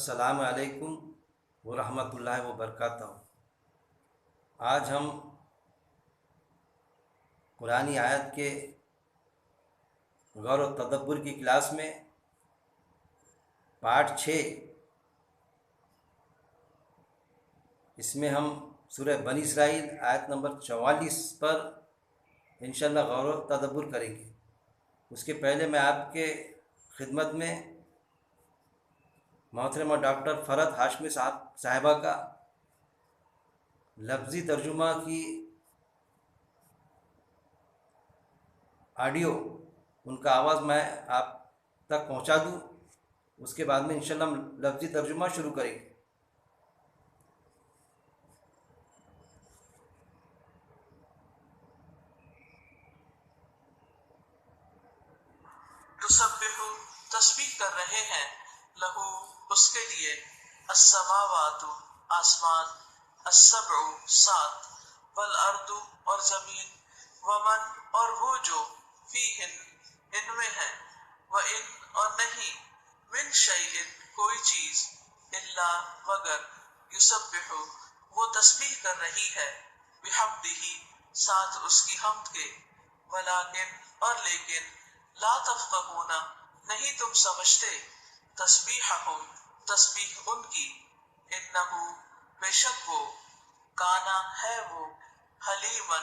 السلام علیکم ورحمۃ اللہ وبرکاتہ۔ آج ہم قرآنی آیت کے غور و تدبر کی کلاس میں پارٹ 6، اس میں ہم سورہ بنی اسرائیل آیت نمبر 44 پر انشاءاللہ غور و تدبر کریں گے۔ اس کے پہلے میں آپ کے خدمت میں محترمہ ڈاکٹر فرحت ہاشمی صاحبہ کا لفظی ترجمہ کی آڈیو، ان کا آواز میں آپ تک پہنچا دوں، اس کے بعد میں انشاءاللہ ہم لفظی ترجمہ شروع کریں گے۔ تسبح، تسبیح کر رہے ہیں، لہو، اس کے لیے، السماوات، آسمان، السبع، 7، والارض، اور زمین، ومن، اور وہ جو، فیہن، ان میں ہے، وان، اور نہیں، من شیء، کوئی چیز، الا، مگر، یسبح، وہ تسبیح کر رہی ہے، بحمدہ، ساتھ اس کی حمد کے، ولیکن، اور لیکن، لا تفقہون، نہیں تم سمجھتے، تسبیحہم، تسبیح ان کی، انہو، بے شک وہ، کانا، ہے وہ، حلیما،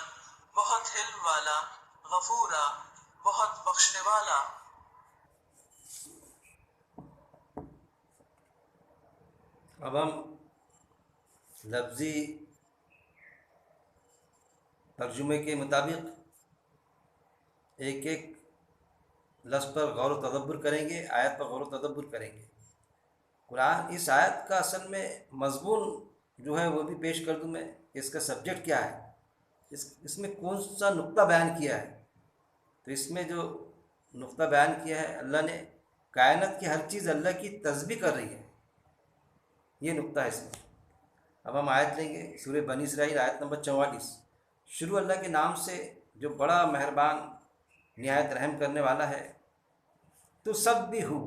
بہت حلم والا، غفورا، بہت بخشنے والا۔ اب ہم لفظی ترجمے کے مطابق ایک ایک لفظ پر غور و تدبر کریں گے، آیت پر غور و تدبر کریں گے۔ قرآن اس آیت کا اصل میں مضمون جو ہے وہ بھی پیش کر دوں میں، اس کا سبجیکٹ کیا ہے، اس میں کون سا نقطہ بیان کیا ہے۔ تو اس میں جو نقطہ بیان کیا ہے، اللہ نے کائنات کی ہر چیز اللہ کی تسبیح کر رہی ہے، یہ نقطہ ہے اس میں۔ اب ہم آیت لیں گے سورہ بنی اسرائیل آیت نمبر 44۔ شروع اللہ کے نام سے جو بڑا مہربان نہایت رحم کرنے والا ہے۔ تو سب بھی ہو،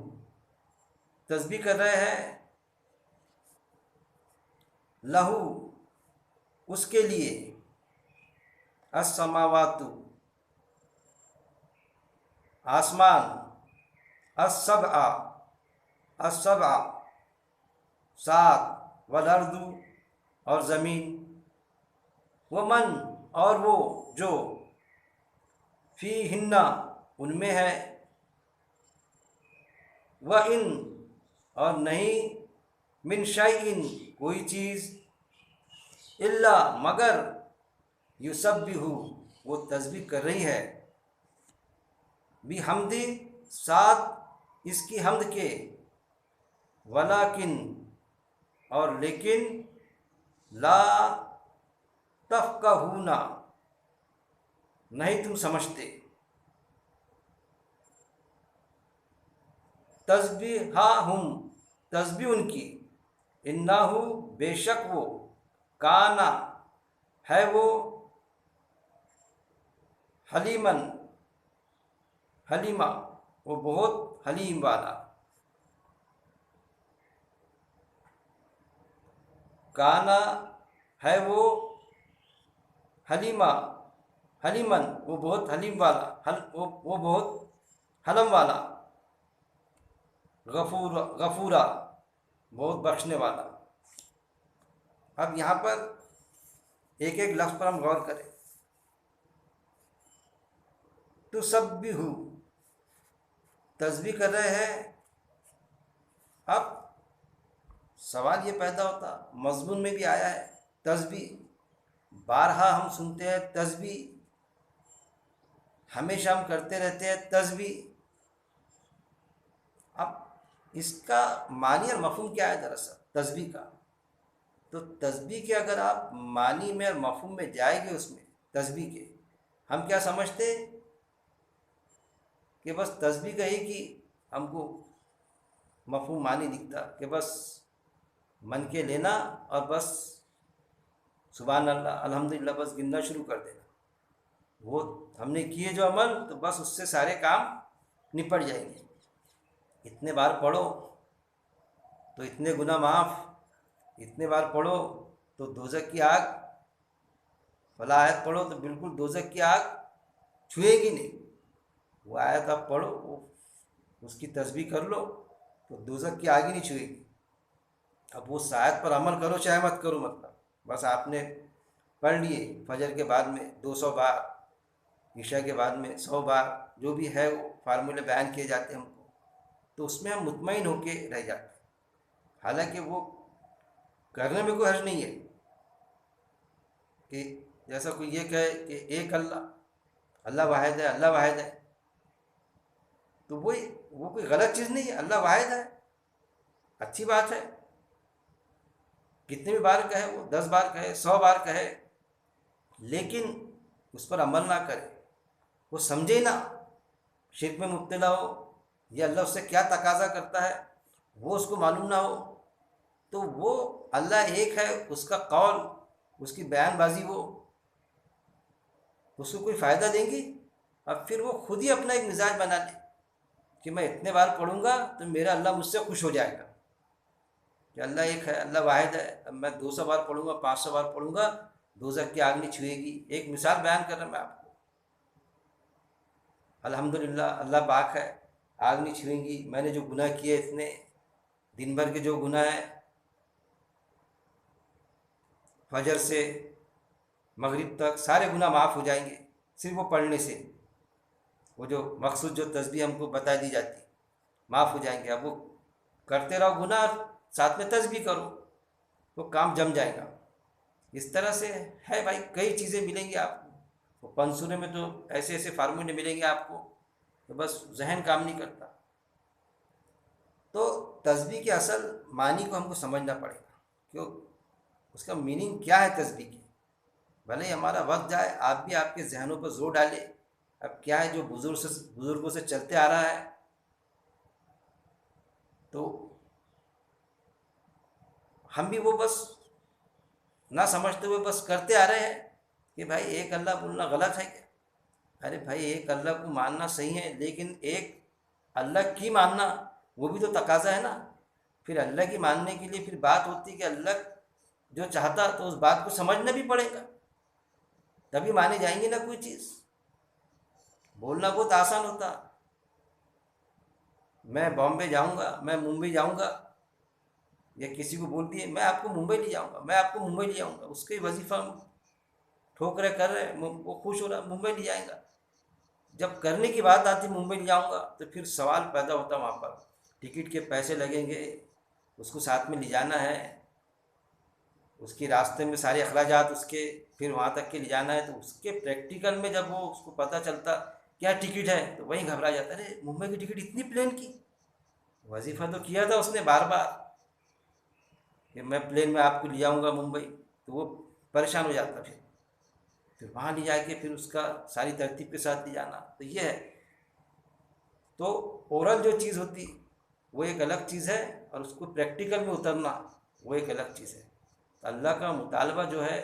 تسبیح کر رہے ہیں، لہو، اس کے لیے، السماوات، آسمان، السبع، السبع، 7، والارض، اور زمین، ومن، اور وہ جو، فیہن، ان میں ہے، وَإِن، اور نہیں، من شیء، کوئی چیز، الا، مگر، یسبح، وہ تسبیح کر رہی ہے، بحمدہ، ساتھ اس کی حمد کے، ولیکن، اور لیکن، لا تفقہون، نہیں تم سمجھتے، تسبیحہم، تسبیح ان کی، انہو، بے شک وہ، کانا، ہے وہ، حلیمن، حلیمہ، وہ بہت حلیم والا، کانا، ہے وہ، حلیمہ، حلیمن، وہ بہت حلیم والا، وہ بہت حلم والا، غفورا، بہت بخشنے والا۔ اب یہاں پر ایک ایک لفظ پر ہم غور کریں۔ تو سب بھی ہو، تسبیح کر رہے ہیں۔ اب سوال یہ پیدا ہوتا، مضمون میں بھی آیا ہے تسبیح، بارہا ہم سنتے ہیں تسبیح، ہمیشہ ہم کرتے رہتے ہیں تسبیح۔ اب اس کا معنی اور مفہوم کیا ہے دراصل تسبیح کا؟ تو تسبیح کے اگر آپ معنی میں اور مفہوم میں جائیں گے، اس میں تسبیح کے ہم کیا سمجھتے کہ بس تسبیح کا ہی کہ ہم کو مفہوم معنی دکھتا کہ بس من کے لینا اور بس سبحان اللہ الحمدللہ بس گننا شروع کر دینا، وہ ہم نے کیے جو عمل تو بس اس سے سارے کام نپٹ جائیں گے۔ اتنے بار پڑھو تو اتنے گناہ معاف، اتنے بار پڑھو تو دوزخ کی آگ، فلاں آیت پڑھو تو بالکل دوزخ کی آگ چھوئے گی نہیں۔ وہ آیت آپ پڑھو، اس کی تسبیح کر لو تو دوزخ کی آگ ہی نہیں چھوئے گی۔ اب وہ آیت پر عمل کرو چاہے مت کرو، مطلب بس آپ نے پڑھ لیے فجر کے بعد میں 200 بار، عشاء کے بعد میں 100 بار، جو بھی ہے وہ فارمولے بیان کیے جاتے ہیں ہم کو، تو اس میں ہم مطمئن ہو کے رہ جاتے ہیں۔ حالانکہ وہ کرنے میں کوئی حرج نہیں ہے کہ جیسا کوئی یہ کہے کہ ایک اللہ، اللہ واحد ہے، اللہ واحد ہے، تو وہ کوئی غلط چیز نہیں ہے، اللہ واحد ہے، اچھی بات ہے۔ کتنے بھی بار کہے، وہ 10 بار کہے، 100 بار کہے، لیکن اس پر عمل نہ کرے، وہ سمجھے نہ، شرک میں مبتلا ہو، یا اللہ اس سے کیا تقاضا کرتا ہے وہ اس کو معلوم نہ ہو، تو وہ اللہ ایک ہے، اس کا قول، اس کی بیان بازی وہ اس کو کوئی فائدہ دیں گی؟ اب پھر وہ خود ہی اپنا ایک مزاج بنا لے کہ میں اتنے بار پڑھوں گا تو میرا اللہ مجھ سے خوش ہو جائے گا کہ اللہ ایک ہے، اللہ واحد ہے، اب میں 200 بار پڑھوں گا، 500 بار پڑھوں گا، دوزخ کی آگ نہیں چھوئے گی۔ ایک مثال بیان کر رہا ہوں میں آپ کو، الحمدللہ اللہ پاک ہے، آگ نہیں چھوئیں گی۔ میں نے جو گناہ کیے اتنے، دن بھر کے جو گناہ ہیں، فجر سے مغرب تک سارے گناہ معاف ہو جائیں گے صرف وہ پڑھنے سے۔ وہ جو مخصوص جو تسبیح ہم کو بتا دی جاتی معاف ہو جائیں گے۔ اب وہ کرتے رہو گناہ، ساتھ میں تسبیح کرو، وہ کام جم جائے گا۔ اس طرح سے ہے بھائی، کئی چیزیں ملیں گی آپ کو، وہ پنسورے میں تو ایسے ایسے فارمولے ملیں گے آپ کو تو بس ذہن کام نہیں کرتا۔ تو تسبیح کے اصل معنی کو ہم کو سمجھنا پڑے گا، کیوں اس کا میننگ کیا ہے تسبیح کی۔ بھلے ہی ہمارا وقت جائے، آپ بھی آپ کے ذہنوں پر زور ڈالے، اب کیا ہے جو بزرگوں سے چلتے آ رہا ہے، تو ہم بھی وہ بس نہ سمجھتے ہوئے بس کرتے آ رہے ہیں کہ بھائی ایک اللہ بولنا غلط ہے کیا؟ ارے بھائی ایک اللہ کو ماننا صحیح ہے، لیکن ایک اللہ کی ماننا وہ بھی تو تقاضا ہے نا۔ پھر اللہ کی ماننے کے لیے پھر بات ہوتی ہے کہ اللہ جو چاہتا تو اس بات کو سمجھنا بھی پڑے گا، تبھی مانے جائیں گی نا کوئی چیز۔ بولنا بہت آسان ہوتا، میں بامبے جاؤں گا، میں ممبئی جاؤں گا، یا کسی کو بول دیے میں آپ کو ممبئی لے جاؤں گا، میں آپ کو ممبئی لے جاؤں گا، اس کے وظیفہ ٹھوکرے کر رہے، وہ خوش ہو رہا ممبئی لے جائیں گا۔ جب کرنے کی بات آتی ممبئی لے جاؤں گا تو پھر سوال پیدا ہوتا وہاں پر، ٹکٹ کے پیسے لگیں گے، اس کو ساتھ میں لے جانا ہے، اس کے راستے میں سارے اخراجات اس کے، پھر وہاں تک کے لے جانا ہے، تو اس کے پریکٹیکل میں جب وہ اس کو پتہ چلتا کیا ٹکٹ ہے تو وہیں گھبرا جاتا، ارے ممبئی کی ٹکٹ اتنی پلین کی، وظیفہ تو کیا تھا اس نے بار بار کہ میں پلین میں آپ کو لے جاؤں گا ممبئی، تو وہ پریشان ہو جاتا، پھر وہاں لے جا کے پھر اس کا ساری ترتیب کے ساتھ لے جانا، تو یہ ہے۔ تو اورل جو چیز ہوتی وہ ایک الگ چیز ہے، اور اس کو پریکٹیکل میں اترنا وہ ایک الگ چیز ہے۔ تو اللہ کا مطالبہ جو ہے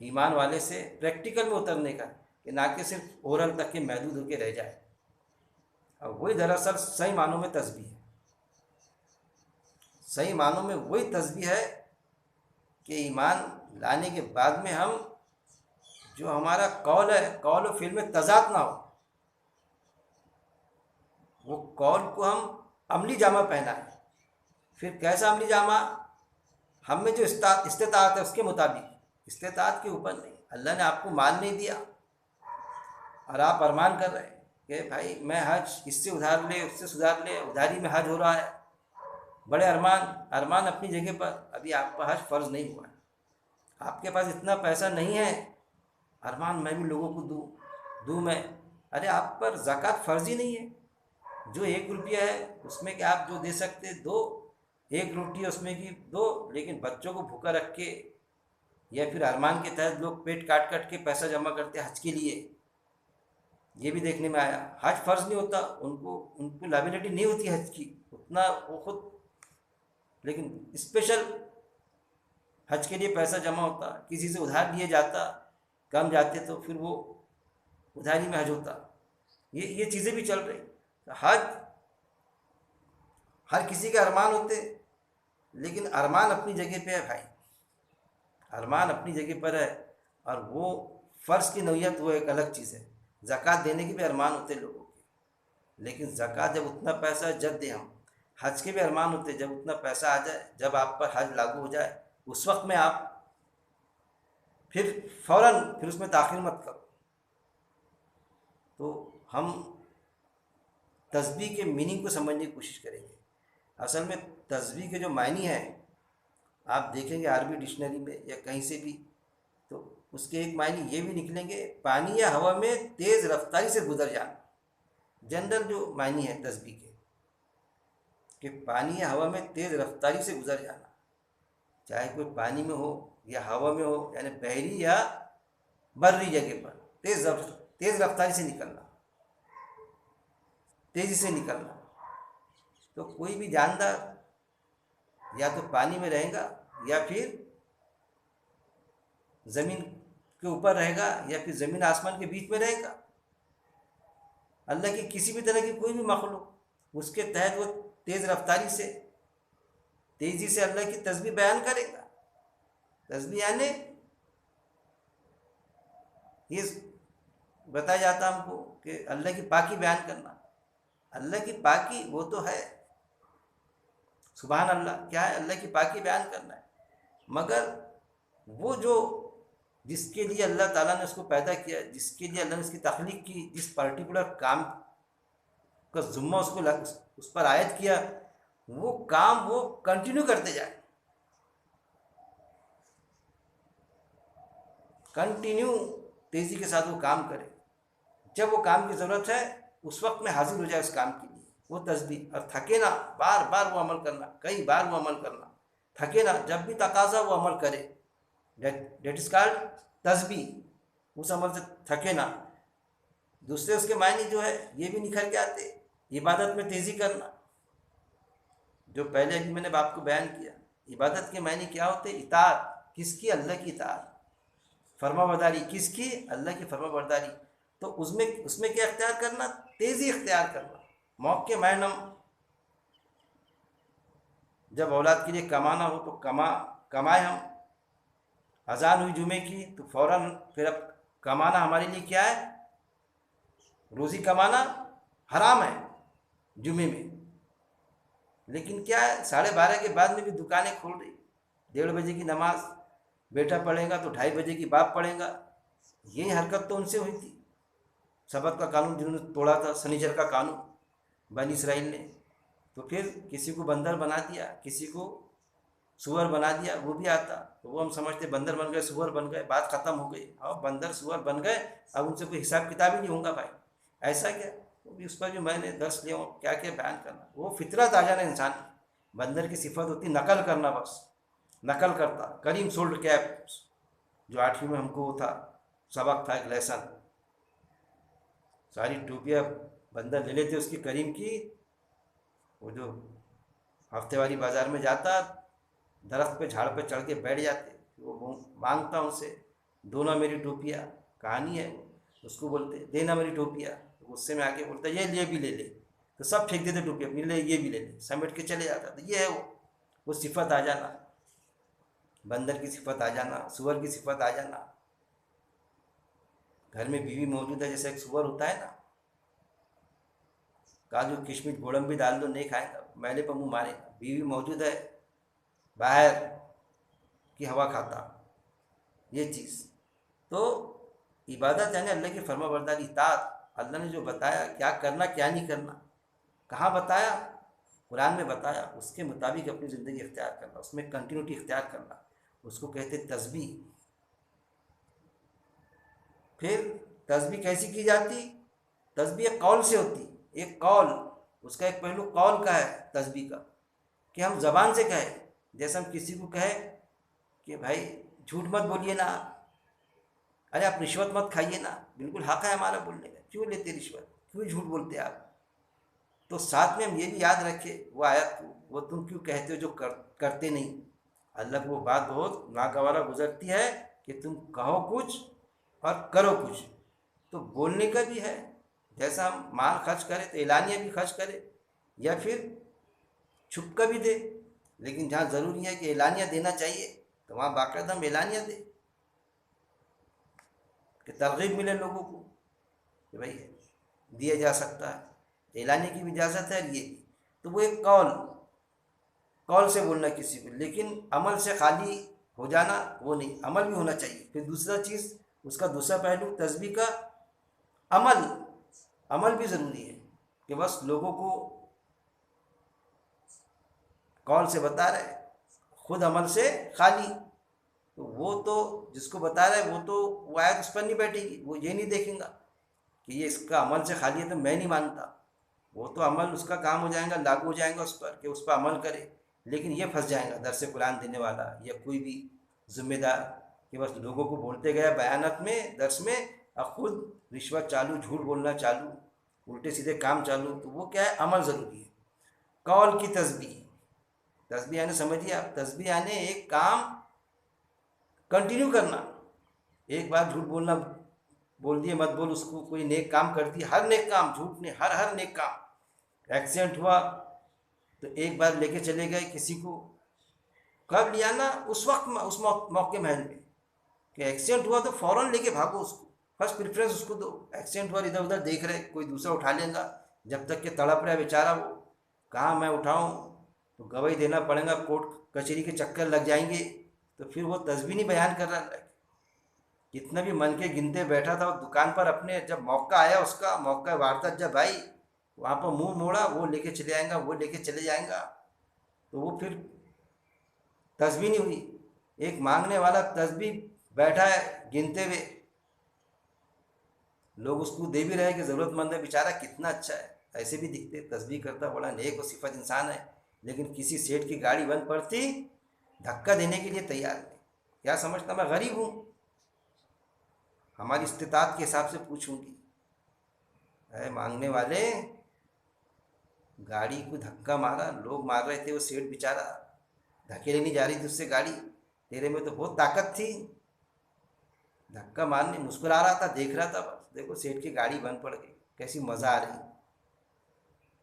ایمان والے سے پریکٹیکل میں اترنے کا، کہ نہ کہ صرف اورل تک کے محدود ہو کے رہ جائے، اور وہی دراصل صحیح معنوں میں تسبیح ہے۔ صحیح معنوں میں وہی تسبیح ہے کہ ایمان لانے کے بعد میں ہم جو ہمارا قول ہے، قول و فعل میں تضاد نہ ہو، وہ قول کو ہم عملی جامہ پہنائیں۔ پھر کیسا عملی جامہ؟ ہم میں جو استطاعت ہے اس کے مطابق، استطاعت کے اوپر نہیں۔ اللہ نے آپ کو مال نہیں دیا اور آپ ارمان کر رہے ہیں کہ بھائی میں حج اس سے ادھار لے، اس سے سدھار لے، ادھاری میں حج ہو رہا ہے، بڑے ارمان اپنی جگہ پر، ابھی آپ کا حج فرض نہیں ہوا ہے، آپ کے پاس اتنا پیسہ نہیں ہے، ارمان میں بھی لوگوں کو دوں میں، ارے آپ پر زکوٰۃ فرض ہی نہیں ہے۔ جو 1 روپیہ ہے اس میں کہ آپ جو دے سکتے دو، 1 روٹی اس میں کی دو، لیکن بچوں کو بھوکا رکھ کے، یا پھر ارمان کے تحت لوگ پیٹ کاٹ کے پیسہ جمع کرتے حج کے لیے، یہ بھی دیکھنے میں آیا۔ حج فرض نہیں ہوتا، ان کو لائبلٹی نہیں ہوتی حج کی اتنا، وہ خود، لیکن اسپیشل حج کے لیے پیسہ جمع ہوتا، کسی سے ادھار لیے جاتا، کم جاتے تو پھر وہ ادھاری میں حج ہوتا، یہ چیزیں بھی چل رہی۔ ہر کسی کے ارمان ہوتے، لیکن ارمان اپنی جگہ پہ ہے بھائی، ارمان اپنی جگہ پر ہے، اور وہ فرض کی نوعیت وہ ایک الگ چیز ہے۔ زکوٰۃ دینے کے بھی ارمان ہوتے لوگوں کے، لیکن زکوٰۃ جب اتنا پیسہ جب دیں ہم، حج کے بھی ارمان ہوتے، جب اتنا پیسہ آ جائے، جب آپ پر حج لاگو ہو جائے، اس وقت میں آپ پھر فوراً پھر اس میں تاخیر مت کرو۔ تو ہم تسبیح کے میننگ کو سمجھنے کی کوشش کریں گے۔ اصل میں تسبیح کے جو معنی ہیں آپ دیکھیں گے عربی ڈکشنری میں یا کہیں سے بھی، تو اس کے ایک معنی یہ بھی نکلیں گے، پانی یا ہوا میں تیز رفتاری سے گزر جانا۔ جنرل جو معنی ہے تسبیح کے، کہ پانی یا ہوا میں تیز رفتاری سے گزر جانا، چاہے کوئی پانی میں ہو یا ہوا میں ہو، یعنی بحری یا بری جگہ پر تیز رفتاری سے نکلنا، تیزی سے نکلنا۔ تو کوئی بھی جاندار یا تو پانی میں رہے گا یا پھر زمین کے اوپر رہے گا یا پھر زمین آسمان کے بیچ میں رہے گا۔ اللہ کی کسی بھی طرح کی کوئی بھی مخلوق اس کے تحت وہ تیز رفتاری سے، تیزی سے اللہ کی تسبیح بیان کرے گا۔ تسبیح یعنی یہ بتایا جاتا ہم کو کہ اللہ کی پاکی بیان کرنا۔ اللہ کی پاکی وہ تو ہے، سبحان اللہ، کیا ہے؟ اللہ کی پاکی بیان کرنا ہے، مگر وہ جو جس کے لیے اللہ تعالیٰ نے اس کو پیدا کیا، جس کے لیے اللہ نے اس کی تخلیق کی، جس پرٹیکولر کام کا ذمہ اس پر عائد کیا، وہ کام وہ کنٹینیو کرتے جائے، کنٹینیو تیزی کے ساتھ وہ کام کرے۔ جب وہ کام کی ضرورت ہے اس وقت میں حاضر ہو جائے اس کام کے لیے، وہ تسبیح۔ اور تھکے نہ، بار بار وہ عمل کرنا، کئی بار وہ عمل کرنا، تھکے نہ، جب بھی تقاضا وہ عمل کرے، دیٹ از کالڈ تسبیح، اس عمل سے تھکے نہ۔ دوسرے اس کے معنی جو ہے یہ بھی نکھر کے آتے، عبادت میں تیزی کرنا، جو پہلے ابھی میں نے آپ کو بیان کیا۔ عبادت کے معنی کیا ہوتے؟ اطاعت، کس کی؟ اللہ کی اطاعت، فرما برداری، کس کی؟ اللہ کی فرما برداری۔ تو اس میں کیا اختیار کرنا؟ تیزی اختیار کرنا، موقع معنم۔ جب اولاد کے لیے کمانا ہو تو کمائے ہم، اذان ہوئی جمعے کی تو فوراً پھر اب کمانا ہمارے لیے کیا ہے؟ روزی کمانا حرام ہے جمعے میں، لیکن کیا ہے 12:30 کے بعد میں بھی دکانیں کھول رہی، 1:30 بجے کی نماز بیٹا پڑھے گا تو 2:30 بجے کی باپ پڑھے گا۔ یہی حرکت تو ان سے ہوئی تھی، سبت کا قانون جنہوں نے توڑا تھا، سنیچر کا قانون بنی اسرائیل نے۔ تو پھر کسی کو بندر بنا دیا، کسی کو سور بنا دیا، وہ بھی آتا تو وہ ہم سمجھتے بندر بن گئے، سور بن گئے، بات ختم ہو گئی۔ اور بندر سور بن گئے، اب ان سے کوئی حساب کتاب ہی نہیں ہوگا بھائی، ایسا کیا؟ وہ بھی اس پر بھی میں نے درس لیا ہوں، کیا کیا بیان کرنا۔ وہ فطرت آ جانا انسان کی، بندر کی صفت ہوتی نقل کرنا، بس نقل کرتا۔ کریم سولڈ کیپ، جو 8ویں میں ہم کو وہ تھا، سبق تھا، ایک لیسن، ساری ٹوپیاں بندر لے لیتے اس کی کریم کی، وہ جو ہفتے والی بازار میں جاتا، درخت پہ جھاڑ پہ چڑھ کے بیٹھ جاتے، وہ مانگتا ان سے، دو نا میری ٹوپیاں، کہانی ہے، اس کو بولتے دینا میری ٹوپیاں، غصے میں آ کے بولتا یہ بھی لے لے، تو سب پھینک دیتے ٹوپیاں، اپنی لے، یہ بھی لے لے، سمیٹ کے چلے جاتا۔ تو یہ ہے وہ صفت آ جانا، بندر کی صفت آ جانا، سور کی صفت آ جانا۔ گھر میں بیوی موجود ہے، جیسے ایک سور ہوتا ہے نا، کاجو کشمش گوڑم بھی ڈال دو نہیں کھائے گا، میلے پر منہ مارے گا۔ بیوی موجود ہے، باہر کی ہوا کھاتا، یہ چیز۔ تو عبادت یعنی اللہ کی فرما برداری، اطاعت۔ اللہ نے جو بتایا کیا کرنا کیا نہیں کرنا، کہاں بتایا؟ قرآن میں بتایا، اس کے مطابق اپنی زندگی اختیار کرنا، اس میں کنٹینیوٹی اختیار کرنا، اس کو کہتے تسبیح۔ پھر تسبیح کیسی کی جاتی؟ تسبیح ایک قول سے ہوتی، ایک قول، اس کا ایک پہلو قول کا ہے تسبیح کا، کہ ہم زبان سے کہیں، جیسے ہم کسی کو کہیں کہ بھائی جھوٹ مت بولیے نا، ارے آپ رشوت مت کھائیے نا، بالکل حق ہے ہمارا بولنے کا، کیوں لیتے رشوت، کیوں جھوٹ بولتے آپ؟ تو ساتھ میں ہم یہ بھی یاد رکھے وہ آیت کو، وہ تم کیوں کہتے ہو جو کرتے نہیں۔ اللہ کو وہ بات بہت ناگوارا گزرتی ہے کہ تم کہو کچھ اور کرو کچھ۔ تو بولنے کا بھی ہے، جیسا ہم مال خرچ کریں تو اعلانیہ بھی خرچ کرے، یا پھر چھپ کر بھی دے، لیکن جہاں ضروری ہے کہ اعلانیہ دینا چاہیے تو وہاں باقاعدہ ہم اعلانیہ دیں کہ ترغیب ملے لوگوں کو کہ بھائی دیا جا سکتا ہے، اعلانیہ کی بھی اجازت ہے، یہ بھی۔ تو وہ ایک قول سے بولنا کسی کو، لیکن عمل سے خالی ہو جانا وہ نہیں، عمل بھی ہونا چاہیے۔ پھر دوسرا چیز، اس کا دوسرا پہلو تسبیح کا عمل بھی ضروری ہے کہ بس لوگوں کو قول سے بتا رہے، خود عمل سے خالی، تو وہ تو جس کو بتا رہا ہے وہ تو وہ آیت اس پر نہیں بیٹھے گی، وہ یہ نہیں دیکھیں گا کہ یہ اس کا عمل سے خالی ہے تو میں نہیں مانتا، وہ تو عمل اس کا کام ہو جائے گا، لاگو ہو جائے گا اس پر کہ اس پر عمل کرے، لیکن یہ پھنس جائے گا درس قرآن دینے والا یا کوئی بھی ذمہ دار کہ بس لوگوں کو بولتے گیا بیانات میں، درس میں، اور خود رشوت چالو، جھوٹ بولنا چالو، الٹے سیدھے کام چالو۔ تو وہ کیا ہے؟ عمل ضروری ہے۔ قول کی تسبیح یعنی سمجھیے آپ، تسبیح یعنی ایک کام کنٹینیو کرنا، ایک بار جھوٹ بولنا بول دیے مت بول، اس کو کوئی نیک کام کر دی، ہر نیک کام، جھوٹ نہیں، ہر نیک کام۔ ایکسیڈنٹ ہوا تو ایک بار لے کے چلے گئے کسی کو، کب لیا نا؟ اس وقت، اس موقع محل میں کہ ایکسیڈنٹ ہوا تو فوراً لے کے بھاگو اس کو، فرسٹ پریفرنس اس کو دو۔ ایکسیڈنٹ ہوا ادھر ادھر دیکھ رہے کوئی دوسرا اٹھا لے گا، جب تک کہ تڑپ رہا ہے بیچارہ، وہ کہاں میں اٹھاؤں، تو گواہی دینا پڑے گا، کورٹ کچہری کے چکر لگ جائیں گے، تو پھر وہ تسبیح نہیں بیان کر رہا ہے۔ جتنا بھی من کے گنتے بیٹھا تھا وہ دکان پر اپنے، جب موقع آیا اس کا، موقع واردات جب آئی، وہاں پر منہ موڑا، وہ لے کے چلے آئیں گا، وہ لے کے چلے جائیں گا، تو وہ پھر تسبیح نہیں ہوئی۔ ایک مانگنے والا تسبیح بیٹھا ہے گنتے ہوئے، لوگ اس کو دے بھی رہے کہ ضرورت مند ہے بیچارہ، کتنا اچھا ہے، ایسے بھی دکھتے، تسبیح کرتا، بڑا نیک و صفت انسان ہے، لیکن کسی سیٹھ کی گاڑی بند پڑتی دھکا دینے کے لیے تیار نہیں۔ کیا سمجھتا میں غریب ہوں؟ ہماری استطاعت کے حساب سے پوچھوں گی، اے مانگنے والے، گاڑی کو دھکا مارا، لوگ مار رہے تھے، وہ سیٹھ بیچارہ دھکیلے نہیں جا رہی تھی اس سے گاڑی، تیرے میں تو بہت طاقت تھی، دھکا مارنے، مسکرا رہا تھا، دیکھ رہا تھا، بس دیکھو سیٹھ کی گاڑی بند پڑ گئی، کیسی مزہ آ رہی،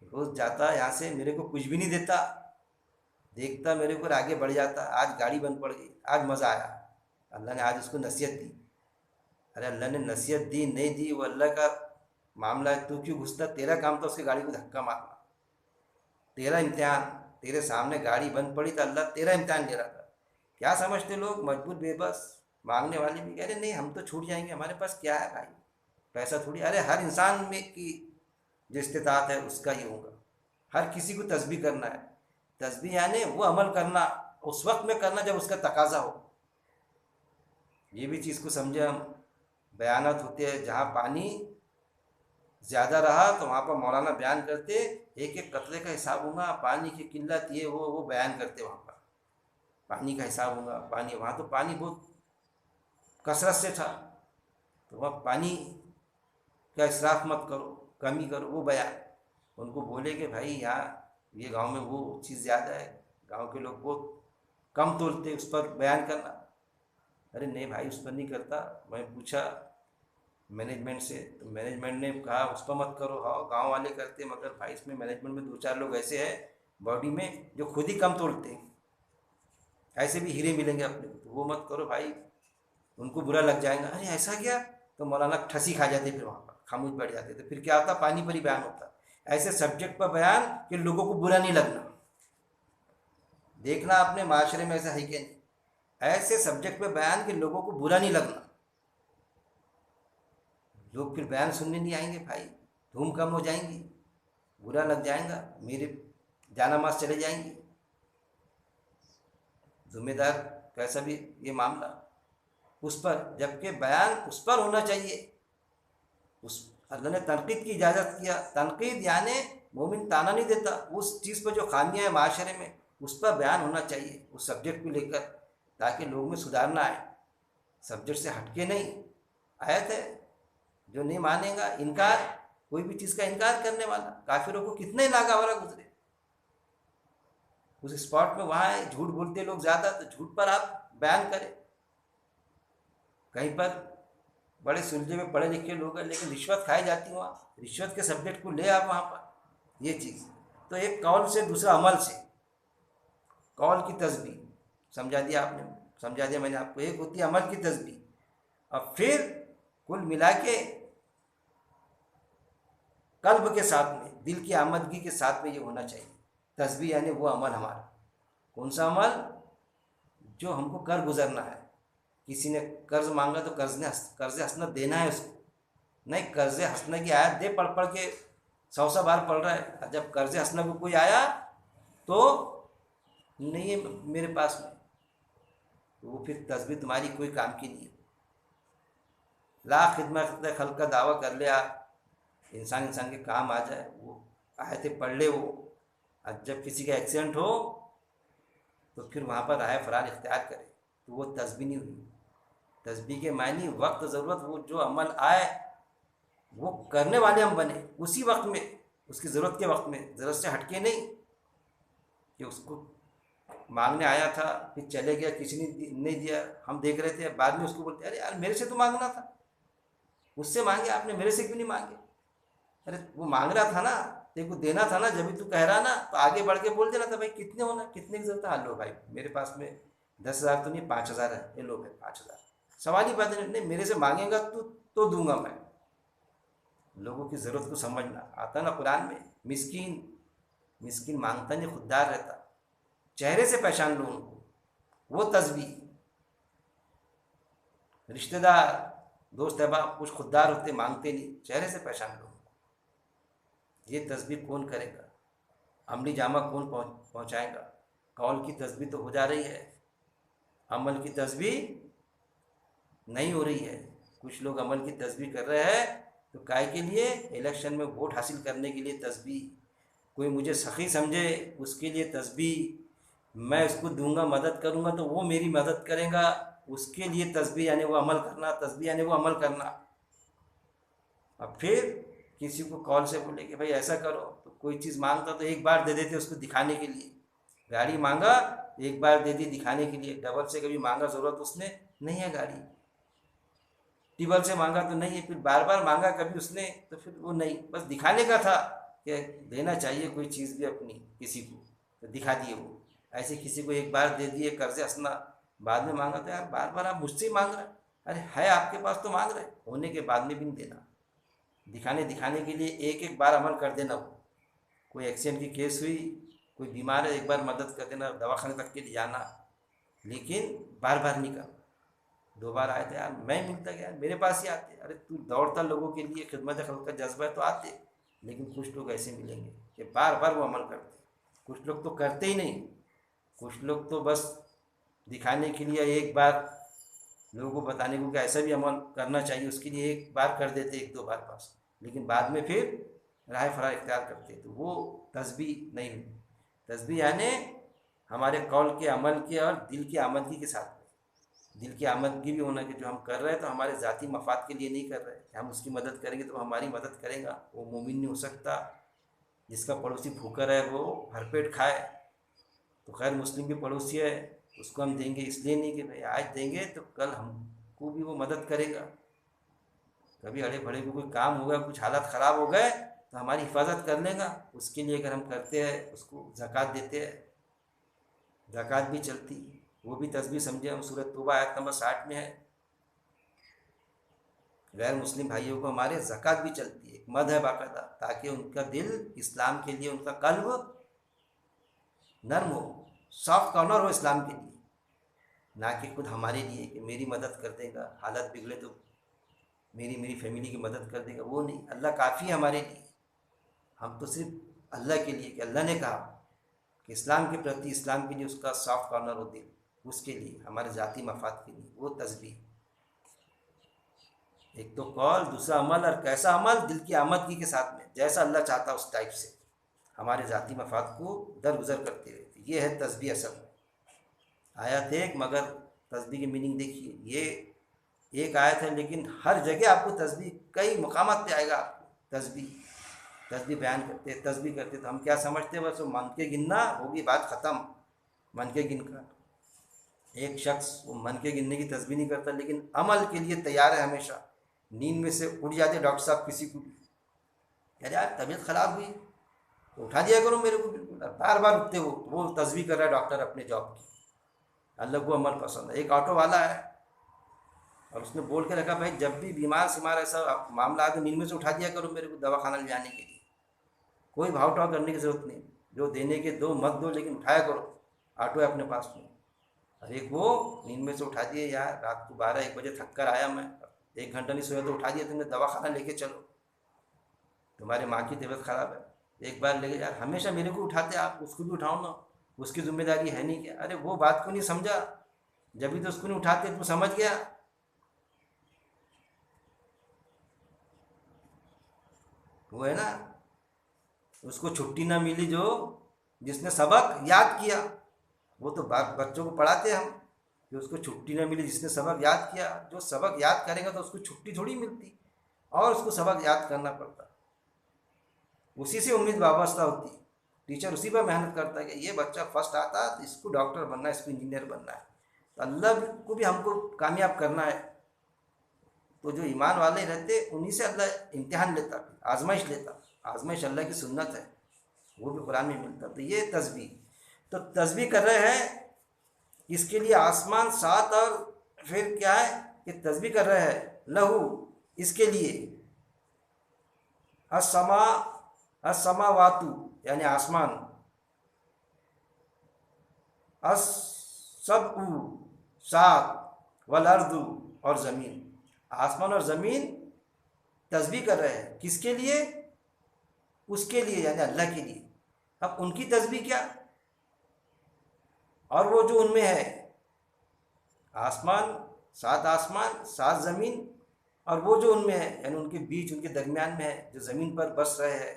روز جاتا یہاں سے، میرے کو کچھ بھی نہیں دیتا، دیکھتا میرے کو آگے بڑھ جاتا، آج گاڑی بند پڑ گئی، آج مزہ آیا، اللہ نے آج اس کو نصیحت دی۔ ارے اللہ نے نصیحت دی نہیں دی وہ اللہ کا معاملہ ہے، تو کیوں گھستا؟ تیرا کام تھا اس کی گاڑی کو دھکا مارنا، تیرا امتحان، تیرے سامنے گاڑی بند پڑی تو اللہ تیرا امتحان لے رہا تھا۔ کیا سمجھتے لوگ؟ مجبور، بے بس، مانگنے والے بھی کہہ رہے نہیں ہم تو چھوٹ جائیں گے، ہمارے پاس کیا ہے بھائی، پیسہ تھوڑی، ارے ہر انسان میں کی جو استطاعت ہے اس کا یہ ہوگا، ہر کسی کو تسبیح کرنا ہے۔ تسبیح یعنی وہ عمل کرنا، اس وقت میں کرنا جب اس کا تقاضا ہو۔ یہ بھی چیز کو سمجھے ہم، بیانات ہوتے ہیں جہاں پانی زیادہ رہا تو وہاں پر مولانا بیان کرتے ایک ایک قطرے کا حساب ہوگا، پانی کی قلت یہ وہ بیان کرتے، وہاں پر پانی کا حساب ہوگا، پانی وہاں تو پانی بہت کثرت سے تھا، تو وہاں پانی کا اسراف مت کرو، کمی کرو، وہ بیان۔ ان کو بولے کہ بھائی یہاں یہ گاؤں میں وہ چیز زیادہ ہے، گاؤں کے لوگ بہت کم تولتے، اس پر بیان کرنا۔ ارے نہیں بھائی اس پر نہیں کرتا، میں پوچھا مینجمنٹ سے، تو مینجمنٹ نے کہا اس پر مت کرو، ہاں گاؤں والے کرتے، مگر بھائی اس میں مینجمنٹ میں دو چار لوگ ایسے ہیں باڈی میں جو خود ہی کم توڑتے ہیں، ایسے بھی ہیرے ملیں گے اپنے کو، تو وہ مت کرو بھائی، ان کو برا لگ جائے گا۔ ارے ایسا کیا؟ تو مولانا ٹھسی کھا جاتے، پھر وہاں پر خاموش بیٹھ جاتے، تو پھر کیا ہوتا؟ پانی پر ہی بیان ہوتا، ایسے سبجیکٹ پر بیان کہ لوگوں کو برا نہیں لگنا۔ دیکھنا اپنے معاشرے میں ایسا ہے کہ نہیں، ایسے سبجیکٹ پہ بیان کہ لوگوں کو برا نہیں لگنا، لوگ پھر بیان سننے نہیں آئیں گے بھائی، دھوم کم ہو جائیں گی، برا لگ جائیں گا، میرے جانماز چلے جائیں گی، ذمہ دار کیسا بھی یہ معاملہ اس پر، جبکہ بیان اس پر ہونا چاہیے۔ اس اللہ نے تنقید کی اجازت کیا، تنقید یعنی مومن تانا نہیں دیتا، اس چیز پر جو خامیاں ہیں معاشرے میں اس پر بیان ہونا چاہیے، اس سبجیکٹ کو لے کر، تاکہ لوگ میں سدھارنا آئے، سبجیکٹ سے ہٹ کے نہیں۔ آیت ہے جو نہیں مانے گا، انکار، کوئی بھی چیز کا انکار کرنے والا، کافروں کو کتنے ناگوارا گزرے اس اسپاٹ میں، وہاں ہے جھوٹ بولتے لوگ زیادہ، تو جھوٹ پر آپ بیان کریں۔ کہیں پر بڑے سلجھے میں پڑھے لکھے لوگ ہیں لیکن رشوت کھائی جاتی، وہاں رشوت کے سبجیکٹ کو لے آپ وہاں پر، یہ چیز تو ایک قول سے، دوسرا عمل سے، قول کی تسبیح، سمجھا دیا آپ نے، سمجھا دیا میں نے آپ کو، ایک ہوتی ہے عمل کی تسبیح، اور پھر کل ملا کے قلب کے ساتھ میں، دل کی آمدگی کے ساتھ میں یہ ہونا چاہیے تسبیح، یعنی وہ عمل ہمارا، کون سا عمل؟ جو ہم کو کر گزرنا ہے. کسی نے قرض مانگا تو قرض حسنہ دینا ہے اس کو، نہیں قرض حسنہ کی آیت دے پڑھ پڑھ کے 100 بار پڑھ رہا ہے، جب قرض حسنہ کو کوئی آیا تو نہیں ہے میرے پاس میں، تو وہ پھر تسبیح تمہاری کوئی کام کی نہیں ہے. لا خدمت خلق کا دعویٰ کر لیا، انسان کے کام آ جائے، وہ آیتیں پڑھ لے وہ، اور جب کسی کا ایکسیڈنٹ ہو تو پھر وہاں پر راہ فرار اختیار کرے، تو وہ تسبیح نہیں ہوئی. تسبیح کے معنی وقت ضرورت، وہ جو عمل آئے وہ کرنے والے ہم بنے اسی وقت میں، اس کی ضرورت کے وقت میں، ضرورت سے ہٹ کے نہیں کہ اس کو مانگنے آیا تھا پھر چلے گیا، کسی نے نہیں دیا، ہم دیکھ رہے تھے، بعد میں اس کو بولتے ارے یار میرے سے تو مانگنا تھا، مجھ سے مانگے آپ نے، میرے سے کیوں نہیں مانگے؟ ارے وہ مانگ رہا تھا نا، تیرے کو دینا تھا نا، جب بھی تو کہہ رہا نا تو آگے بڑھ کے بول دینا تھا بھائی کتنے ہونا، کتنے کی ضرورت ہے؟ ہاں لو بھائی میرے پاس میں 10,000 تو نہیں 5,000 ہے، یہ لو بھائی 5,000. سوال ہی بات نہیں میرے سے مانگے گا تو دوں گا میں. لوگوں کی ضرورت کو سمجھنا آتا نا قرآن میں. مسکین مانگتا نہیں، خوددار رہتا، چہرے سے پہچان لو ان کو، وہ تسبیح. رشتہ دار دوست احباب کچھ خوددار ہوتے، مانگتے نہیں، چہرے سے پہچان لو. یہ تسبیح کون کرے گا؟ عملی جامہ کون پہنچائے گا؟ قول کی تسبیح تو ہو جا رہی ہے، عمل کی تسبیح نہیں ہو رہی ہے. کچھ لوگ عمل کی تسبیح کر رہے ہیں تو کائے کے لیے؟ الیکشن میں ووٹ حاصل کرنے کے لیے تسبیح، کوئی مجھے سخی سمجھے اس کے لیے تسبیح، میں اس کو دوں گا مدد کروں گا تو وہ میری مدد کرے گا، اس کے لیے تسبیح، یعنی وہ عمل کرنا، تسبیح یعنی وہ عمل کرنا. اب پھر کسی کو کال سے بولے کہ بھائی ایسا کرو، تو کوئی چیز مانگتا تو ایک بار دے دیتے اس کو دکھانے کے لیے. گاڑی مانگا ایک بار دے دی دکھانے کے لیے، ڈبل سے کبھی مانگا ضرورت اس نے نہیں ہے گاڑی، ٹیبل سے مانگا تو نہیں ہے، پھر بار بار مانگا کبھی اس نے تو پھر وہ نہیں، بس دکھانے کا تھا کہ دینا چاہیے کوئی چیز بھی اپنی کسی کو، تو دکھا دیے وہ. ایسے کسی کو ایک بار دے دیے قرض حسنہ، بعد میں مانگا تو یار بار بار آپ مجھ سے ہی مانگ رہے، ارے ہے آپ کے پاس تو مانگ رہے، ہونے کے بعد میں بھی نہیں دینا. دکھانے کے لیے ایک بار عمل کر دینا. وہ کوئی ایکسیڈنٹ کی کیس ہوئی، کوئی بیمار ہے، ایک بار مدد کر دینا، دواخانے تک کے لے جانا، لیکن بار بار نہیں کرنا. 2 بار آئے تھے یار میں ملتا گیا، میرے پاس ہی آتے، ارے تو دوڑتا لوگوں کے لیے، خدمت خلق کا جذبہ ہے تو آتے. لیکن کچھ لوگ ایسے ملیں گے کہ بار بار وہ عمل کرتے، کچھ لوگ تو کرتے ہی نہیں، کچھ لوگ تو بس دکھانے کے لیے ایک بار لوگوں کو بتانے کو کہ ایسا بھی عمل کرنا چاہیے، اس کے لیے ایک بار کر دیتے، 1-2 بار بس، لیکن بعد میں پھر راہ فرار اختیار کرتے، تو وہ تسبیح نہیں ہوئی. تسبیح یعنی ہمارے قول کے، عمل کے اور دل کی آمدگی کے ساتھ. دل کی آمدگی بھی ہونا کہ جو ہم کر رہے ہیں تو ہمارے ذاتی مفاد کے لیے نہیں کر رہے کہ ہم اس کی مدد کریں گے تو ہماری مدد کرے گا. وہ مومن نہیں ہو سکتا. جس کا پڑوسی بھوکا رہے وہ بھر پیٹ کھائے، تو غیر مسلم بھی پڑوسی ہے، اس کو ہم دیں گے اس لیے نہیں کہ بھائی آج دیں گے تو کل ہم کو بھی وہ مدد کرے گا. کبھی اڑے بھڑے کو کوئی کام ہوگا، کچھ حالات خراب ہو گئے تو ہماری حفاظت کر لے گا، اس کے لیے اگر ہم کرتے ہیں، اس کو زکوٰۃ دیتے ہیں، زکوٰۃ بھی چلتی، وہ بھی تسبیح سمجھے ہم. سورۃ توبہ آیت نمبر 60 میں ہے. غیر مسلم بھائیوں کو ہمارے زکوٰۃ بھی چلتی ہے، ایک مد ہے باقاعدہ، تاکہ ان کا دل اسلام کے لیے، ان کا قلب نرم ہو، سافٹ کارنر ہو اسلام کے لیے، نہ کہ خود ہمارے لیے کہ میری مدد کر دے گا، حالت بگڑے تو میری فیملی کی مدد کر دے گا. وہ نہیں، اللہ کافی ہے ہمارے لیے. ہم تو صرف اللہ کے لیے، کہ اللہ نے کہا کہ اسلام کے پرتی، اسلام کے لیے اس کا سافٹ کارنر ہو دل، اس کے لیے، ہمارے ذاتی مفاد کے لیے، وہ تسبیح. ایک تو قول، دوسرا عمل، اور کیسا عمل؟ دل کی آمدگی کے ساتھ میں، جیسا اللہ چاہتا اس ٹائپ سے، ہمارے ذاتی مفاد کو درگزر کرتے ہوئے. یہ ہے تسبیح اصل میں. آیت ایک، مگر تسبیح کی میننگ دیکھیے، یہ ایک آیت ہے لیکن ہر جگہ آپ کو تسبیح، کئی مقامات پہ آئے گا آپ کو تسبیح بیان کرتے، تسبیح کرتے. تو ہم کیا سمجھتے ہیں؟ بس وہ من کے گننا ہوگی، بات ختم. من کے گن کر ایک شخص وہ من کے گننے کی تسبیح نہیں کرتا، لیکن عمل کے لیے تیار ہے ہمیشہ. نیند میں سے اٹھ جاتے ڈاکٹر صاحب کسی کو بھی، یار طبیعت خراب ہوئی تو اٹھا دیا کرو میرے کو، بالکل بار بار اٹھتے وہ تسبیح کر رہا ہے ڈاکٹر اپنے جاب کی، اللہ کو عمل پسند ہے۔ ایک آٹو والا ہے اور اس نے بول کے رکھا بھائی جب بھی بیمار سمار ایسا معاملہ آ تو نیند میں سے اٹھا دیا کرو میرے کو دوا خانہ لے جانے کے لیے، کوئی بھاؤ ٹاؤ کرنے کی ضرورت نہیں، جو دینے کے دو مت دو لیکن اٹھایا کرو، آٹو ہے اپنے پاس میں۔ اور ایک وہ نیند میں سے اٹھا دیے، یار رات کو 12-1 بجے تھک کر آیا میں، 1 گھنٹہ نہیں سویا تو اٹھا دیا تم نے، دوا خانہ لے کے چلو، تمہاری ماں کی طبیعت خراب ہے، ایک بار لے کے یار ہمیشہ میرے کو اٹھاتے آپ، اس کو بھی اٹھاؤ نا، اس کی ذمہ داری ہے نہیں کیا؟ ارے وہ بات کو نہیں سمجھا، جبھی تو اس کو نہیں اٹھاتے، تو سمجھ گیا وہ ہے نا، اس کو چھٹی نہ ملی جو جس نے سبق یاد کیا، وہ تو بچوں کو پڑھاتے ہم کہ اس کو چھٹی نہ ملی جس نے سبق یاد کیا، جو سبق یاد کرے گا تو اس کو چھٹی تھوڑی ملتی، اور اس کو سبق یاد کرنا پڑتا، اسی سے امید وابستہ ہوتی، ٹیچر اسی پر محنت کرتا ہے کہ یہ بچہ فرسٹ آتا تو اس کو ڈاکٹر بننا ہے، اس کو انجینئر بننا ہے، تو اللہ کو بھی ہم کو کامیاب کرنا ہے، تو جو ایمان والے رہتے انہی سے اللہ امتحان لیتا، آزمائش لیتا، آزمائش اللہ کی سنت ہے، وہ بھی قرآن میں ملتا۔ تو یہ تسبیح، تو تسبیح کر رہے ہیں اس کے لیے آسمان سات، اور پھر کیا ہے کہ تسبیح کر رہے ہیں لہو اس کے لیے، السماواتو یعنی آسمان، السبع سات، والارض اور زمین، آسمان اور زمین تسبیح کر رہے ہیں کس کے لیے؟ اس کے لیے یعنی اللہ کے لیے۔ اب ان کی تسبیح کیا، اور وہ جو ان میں ہے، آسمان سات زمین، اور وہ جو ان میں ہے یعنی ان کے بیچ ان کے درمیان میں ہے جو زمین پر بس رہے ہیں،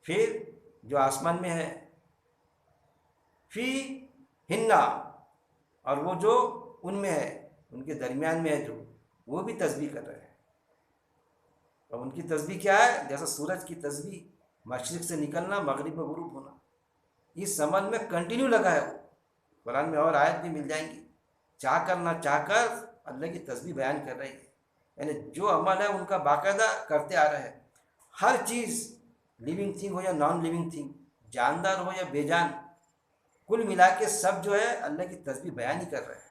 پھر جو آسمان میں ہے، فی ہننا، اور وہ جو ان میں ہے ان کے درمیان میں ہے جو، وہ بھی تسبیح کر رہے ہیں۔ اور ان کی تسبیح کیا ہے؟ جیسا سورج کی تسبیح مشرق سے نکلنا مغرب میں غروب ہونا، اس عمل میں کنٹینیو لگا ہے وہ، قرآن میں اور آیت بھی مل جائیں گی، چاہ کر نہ چاہ کر اللہ کی تسبیح بیان کر رہی ہے، یعنی جو عمل ہے ان کا باقاعدہ کرتے آ رہے ہیں، ہر چیز لیونگ تھنگ ہو یا نان لیونگ تھنگ، جاندار ہو یا بے جان، کل ملا کے سب جو ہے اللہ کی تسبیح بیان ہی کر رہے ہیں،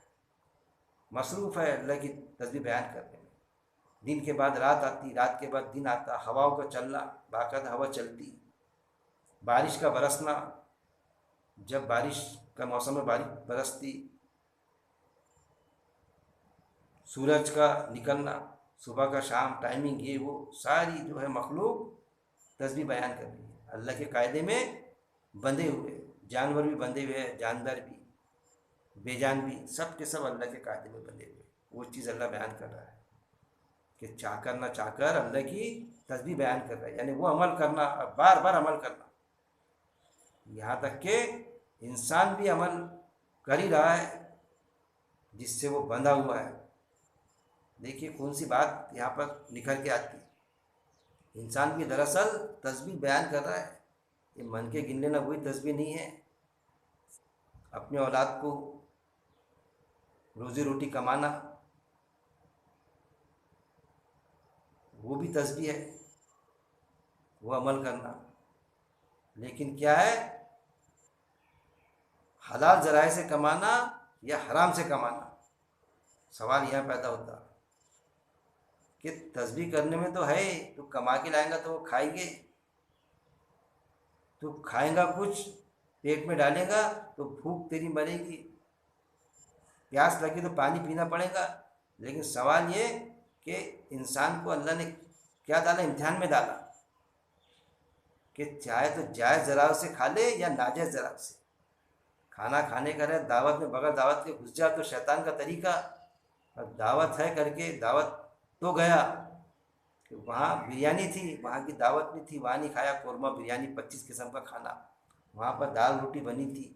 مصروف ہے اللہ کی تسبیح بیان کرنے میں۔ دن کے بعد رات آتی، رات کے بعد دن آتا، ہواؤں کا چلنا، باقاعدہ ہوا چلتی، بارش کا برسنا، جب بارش کا موسم میں بارش برستی، سورج کا نکلنا، صبح کا شام ٹائمنگ، یہ وہ ساری جو ہے مخلوق تسبیح بیان کر رہی ہے، اللہ کے قاعدے میں بندھے ہوئے، جانور بھی بندھے ہوئے ہیں، جاندار بھی، بے جان بھی، سب کے سب اللہ کے قاعدے میں بندھے ہوئے، وہ چیز اللہ بیان کر رہا ہے کہ چاہ کر نہ چاہ کر اللہ کی تسبیح بیان کر رہا ہے، یعنی وہ عمل کرنا، بار بار عمل کرنا، یہاں تک کہ انسان بھی عمل کر ہی رہا ہے جس سے وہ بندھا ہوا ہے۔ دیکھیے کون سی بات یہاں پر نکھر کے آتی، انسان بھی دراصل تسبیح بیان کر رہا ہے، یہ من کے گن لینا وہی تسبیح نہیں ہے، اپنے اولاد کو روزی روٹی کمانا وہ بھی تسبیح ہے، وہ عمل کرنا، لیکن کیا ہے، حلال ذرائع سے کمانا یا حرام سے کمانا، سوال یہاں پیدا ہوتا کہ تسبیح کرنے میں تو ہے، تو کما کے لائیں گا تو وہ کھائیں گے، تو کھائیں گا کچھ پیٹ میں ڈالے گا تو بھوک تیری مرے گی، پیاس لگی تو پانی پینا پڑے گا، لیکن سوال یہ کہ انسان کو اللہ نے کیا ڈالا، امتحان میں ڈالا کہ چاہے تو جائز ذرائع سے کھا لے یا ناجائز ذرائع سے، کھانا کھانے کا رہے دعوت میں بغیر دعوت کے گھس جا تو شیطان کا طریقہ، اور دعوت ہے کر کے دعوت تو گیا کہ وہاں بریانی تھی، وہاں کی دعوت نہیں تھی، وہاں نہیں کھایا قورمہ بریانی 25 قسم کا کھانا، وہاں پر دال روٹی بنی تھی،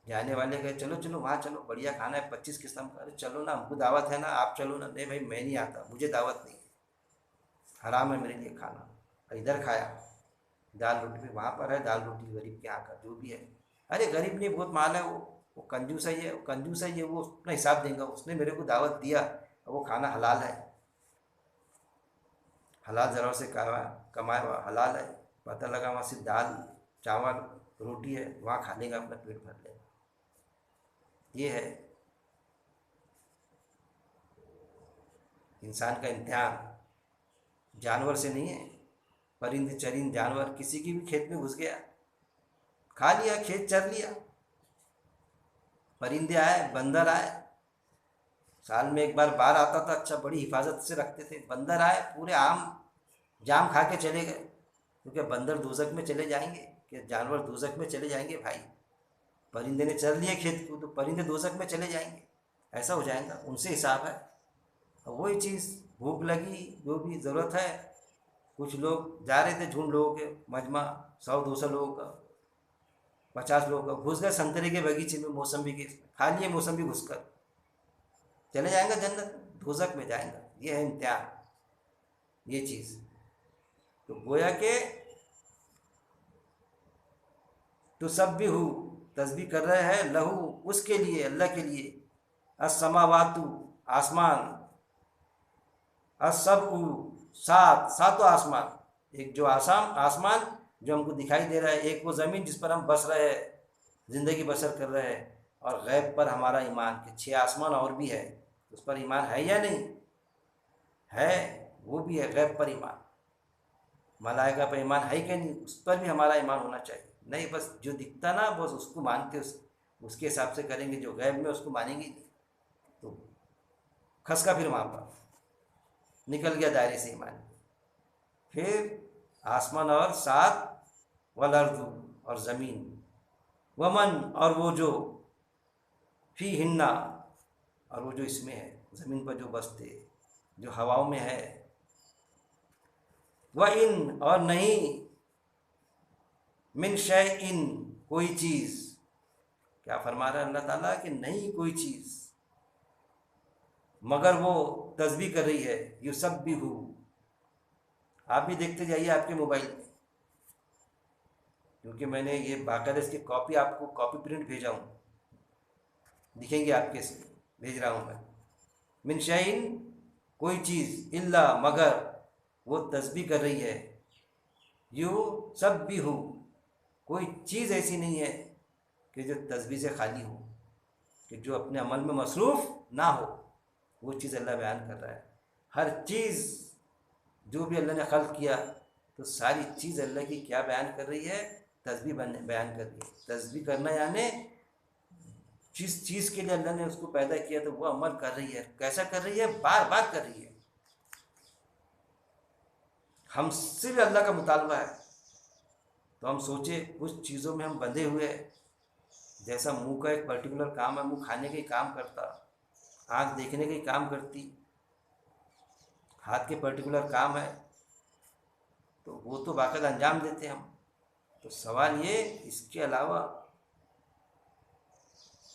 جانے والے کہے چلو چلو وہاں چلو بڑھیا کھانا ہے 25 قسم کا، ارے چلو نا ہم کو دعوت ہے نا، آپ چلو نا، نہیں بھائی میں نہیں آتا، مجھے دعوت نہیں ہے، حرام ہے میرے لیے کھانا، ادھر کھایا دال روٹی، بھی وہاں پر ہے دال روٹی غریب کے یہاں کا جو بھی ہے، ارے غریب نہیں بہت مال ہے، وہ کنجوس ہے، وہ کنجوس ہے، وہ اپنا حساب دیں گا، اس نے میرے کو دعوت دیا، وہ کھانا حلال ہے، حلال ذرا سے کمایا ہوا حلال ہے، پتہ لگا وہاں صرف دال چاول روٹی ہے، وہاں کھا لے گا، اپنا پیٹ بھر لے گا۔ یہ ہے انسان کا امتحان، جانور سے نہیں ہے۔ پرند چرند جانور کسی کی بھی کھیت میں گھس گیا، کھا لیا، کھیت چر لیا۔ پرندے آئے، بندر آئے، سال میں ایک بار بار آتا تھا، اچھا بڑی حفاظت سے رکھتے تھے۔ بندر آئے، پورے آم جام کھا کے چلے گئے، کیونکہ بندر دوزخ میں چلے جائیں گے، کہ جانور دوزخ میں چلے جائیں گے بھائی۔ پرندے نے چر لیے کھیت کو، تو پرندے دوزخ میں چلے جائیں گے، ایسا ہو جائے گا، ان سے حساب ہے۔ وہی چیز، بھوک لگی، جو بھی ضرورت ہے، کچھ لوگ جا رہے تھے، جھنڈ لوگوں کے مجمع، 100-200 لوگوں کا، 50 لوگوں کا، گھس گئے سنترے کے باغیچے میں، موسمبی کے، کھا لیے موسمبی گھس کر، چلے جائیں گا جنت، دوزخ میں جائیں گا۔ یہ ہے امتحان، یہ چیز۔ تو گویا کہ تو سب بھی تسبیح کر رہے ہیں، لہو اس کے لیے، اللہ کے لیے، السماوات آسمان، السبع ساتوں آسمان، ایک جو آسمان جو ہم کو دکھائی دے رہا ہے، ایک وہ زمین جس پر ہم بس رہے ہیں، زندگی بسر کر رہے ہیں، اور غیب پر ہمارا ایمان، کہ 6 آسمان اور بھی ہے، اس پر ایمان ہے یا نہیں ہے؟ وہ بھی ہے، غیب پر ایمان۔ ملائکہ پر ایمان ہے کہ نہیں؟ اس پر بھی ہمارا ایمان ہونا چاہیے۔ نہیں بس جو دکھتا نا، بس اس کو مانتے، اس کے حساب سے کریں گے، جو غیب میں اس کو مانیں گے نہیں، تو کھس کا پھر وہاں پر نکل گیا دائرے سے ایمان۔ پھر آسمان اور 7، والارض اور زمین، ومن اور وہ جو، فی ہننا اور وہ جو اس میں ہے، زمین پر جو بستے، جو ہواؤں میں ہے، وَإِن اور نہیں، من شیئن کوئی چیز، کیا فرما رہا ہے اللہ تعالیٰ کہ نہیں کوئی چیز، مگر وہ تسبیح کر رہی ہے، یسبح۔ آپ بھی دیکھتے جائیے آپ کے موبائل میں، کیونکہ میں نے یہ باقاعدہ اس کی کاپی آپ کو کاپی پرنٹ بھیجا ہوں، دکھیں گے آپ کے، بھیج رہا ہوں میں۔ من شیئن کوئی چیز، الا مگر وہ تسبیح کر رہی ہے، یسبح، کوئی چیز ایسی نہیں ہے کہ جو تسبیح سے خالی ہو، کہ جو اپنے عمل میں مصروف نہ ہو، وہ چیز اللہ بیان کر رہا ہے۔ ہر چیز جو بھی اللہ نے خلق کیا، تو ساری چیز اللہ کی کیا بیان کر رہی ہے؟ تسبیح بیان کر رہی ہے۔ تسبیح کرنا یعنی جس چیز کے لیے اللہ نے اس کو پیدا کیا تو وہ عمل کر رہی ہے۔ کیسا کر رہی ہے؟ بار بار کر رہی ہے۔ ہم سے بھی اللہ کا مطالبہ ہے، تو ہم سوچے کچھ چیزوں میں ہم بندھے ہوئے ہیں، جیسا منہ کا ایک پرٹیکولر کام ہے، منہ کھانے کا ہی کام کرتا، آنکھ دیکھنے کا ہی کام کرتی، ہاتھ کے پرٹیکولر کام ہے، تو وہ تو باقاعدہ انجام دیتے ہم۔ تو سوال یہ، اس کے علاوہ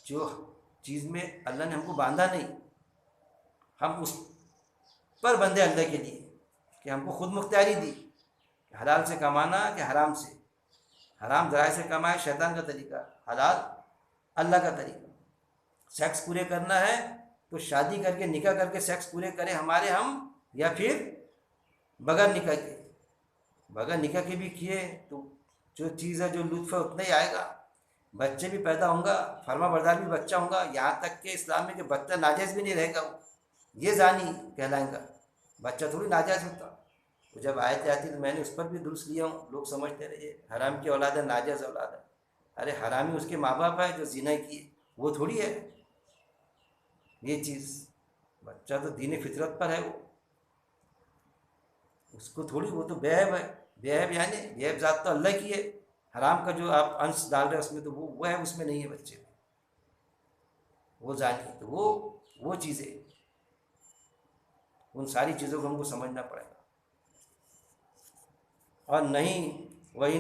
جو چیز میں اللہ نے ہم کو باندھا نہیں، ہم اس پر بندھے اللہ کے لیے، کہ ہم کو خود مختاری دی، کہ حلال سے کمانا کہ حرام سے، حرام ذرائع سے کمائے شیطان کا طریقہ، حلال اللہ کا طریقہ۔ سیکس پورے کرنا ہے تو شادی کر کے، نکاح کر کے سیکس پورے کرے ہمارے ہم، یا پھر بغیر نکاح کے، بغیر نکاح کے بھی کیے تو جو چیز ہے، جو لطف ہے اتنا ہی آئے گا، بچے بھی پیدا ہوں گا، فرما بردار بھی بچہ ہوں گا، یہاں تک کہ اسلام میں کہ بچہ ناجائز بھی نہیں رہے گا، وہ یہ زانی کہلائیں گا، بچہ تھوڑی ناجائز ہوتا۔ تو جب آیت آتی تو میں نے اس پر بھی درست لیا ہوں، لوگ سمجھتے رہے حرام کی اولاد ہے، ناجائز اولاد ہے، ارے حرامی اس کے ماں باپ ہے جو زنا کیے، وہ تھوڑی ہے یہ چیز، بچہ تو دین فطرت پر ہے، وہ اس کو تھوڑی، وہ تو بے عیب ہے، بے عیب یعنی بے عیب ذات تو اللہ کی ہے، حرام کا جو آپ انش ڈال رہے ہیں اس میں تو وہ ہے، اس میں نہیں ہے بچے، وہ زانی، تو وہ چیزیں، ان ساری چیزوں کو ہم کو سمجھنا پڑے گا۔ اور نہیں وہی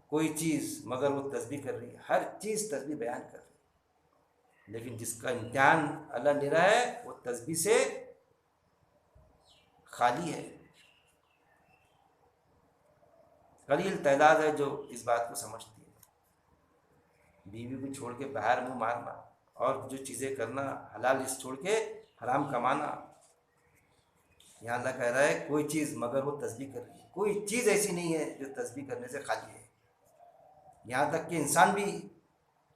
کوئی چیز مگر وہ تسبیح کر رہی ہے، ہر چیز تسبیح بیان کر رہی ہے، لیکن جس کا امتحان اللہ لے رہا ہے وہ تسبیح سے خالی ہے۔ قلیل تعداد ہے جو اس بات کو سمجھتی ہے۔ بیوی کو چھوڑ کے باہر منہ مارنا، اور جو چیزیں کرنا حلال اس چھوڑ کے حرام کمانا، یہاں اللہ کہہ رہا ہے کوئی چیز مگر وہ تسبیح کر رہی ہے، کوئی چیز ایسی نہیں ہے جو تسبیح کرنے سے خالی ہے. یہاں تک کہ انسان بھی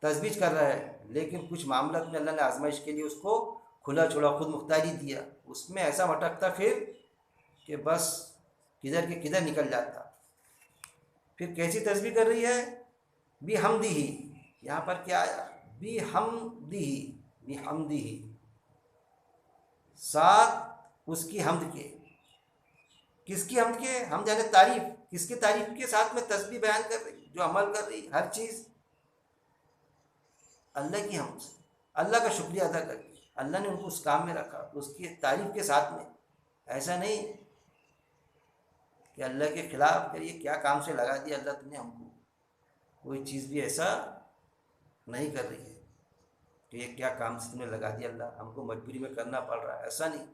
تسبیح کر رہا ہے، لیکن کچھ معاملات میں اللہ نے آزمائش کے لیے اس کو کھلا چھوڑا، خود مختاری دیا. اس میں ایسا بھٹکتا پھر کہ بس کدھر کے کدھر نکل جاتا. پھر کیسی تسبیح کر رہی ہے؟ بھی حمدی ہی. یہاں پر کیا آیا؟ بھی حمدی ہی، بھی حمدی ہی، ساتھ اس کی حمد کے. کس کی حمد کے؟ ہم یعنی تعریف. کس کی تعریف کے ساتھ میں تسبیح بیان کر رہی، جو عمل کر رہی ہر چیز اللہ کی حمد سے، اللہ کا شکریہ ادا کر کے. اللہ نے ان کو اس کام میں رکھا تو اس کی تعریف کے ساتھ میں. ایسا نہیں کہ اللہ کے خلاف کہ یہ کیا کام سے لگا دیا اللہ تم نے ہم کو. کوئی چیز بھی ایسا نہیں کر رہی ہے کہ یہ کیا کام سے تم نے لگا دیا اللہ، ہم کو مجبوری میں کرنا پڑ رہا ہے. ایسا نہیں.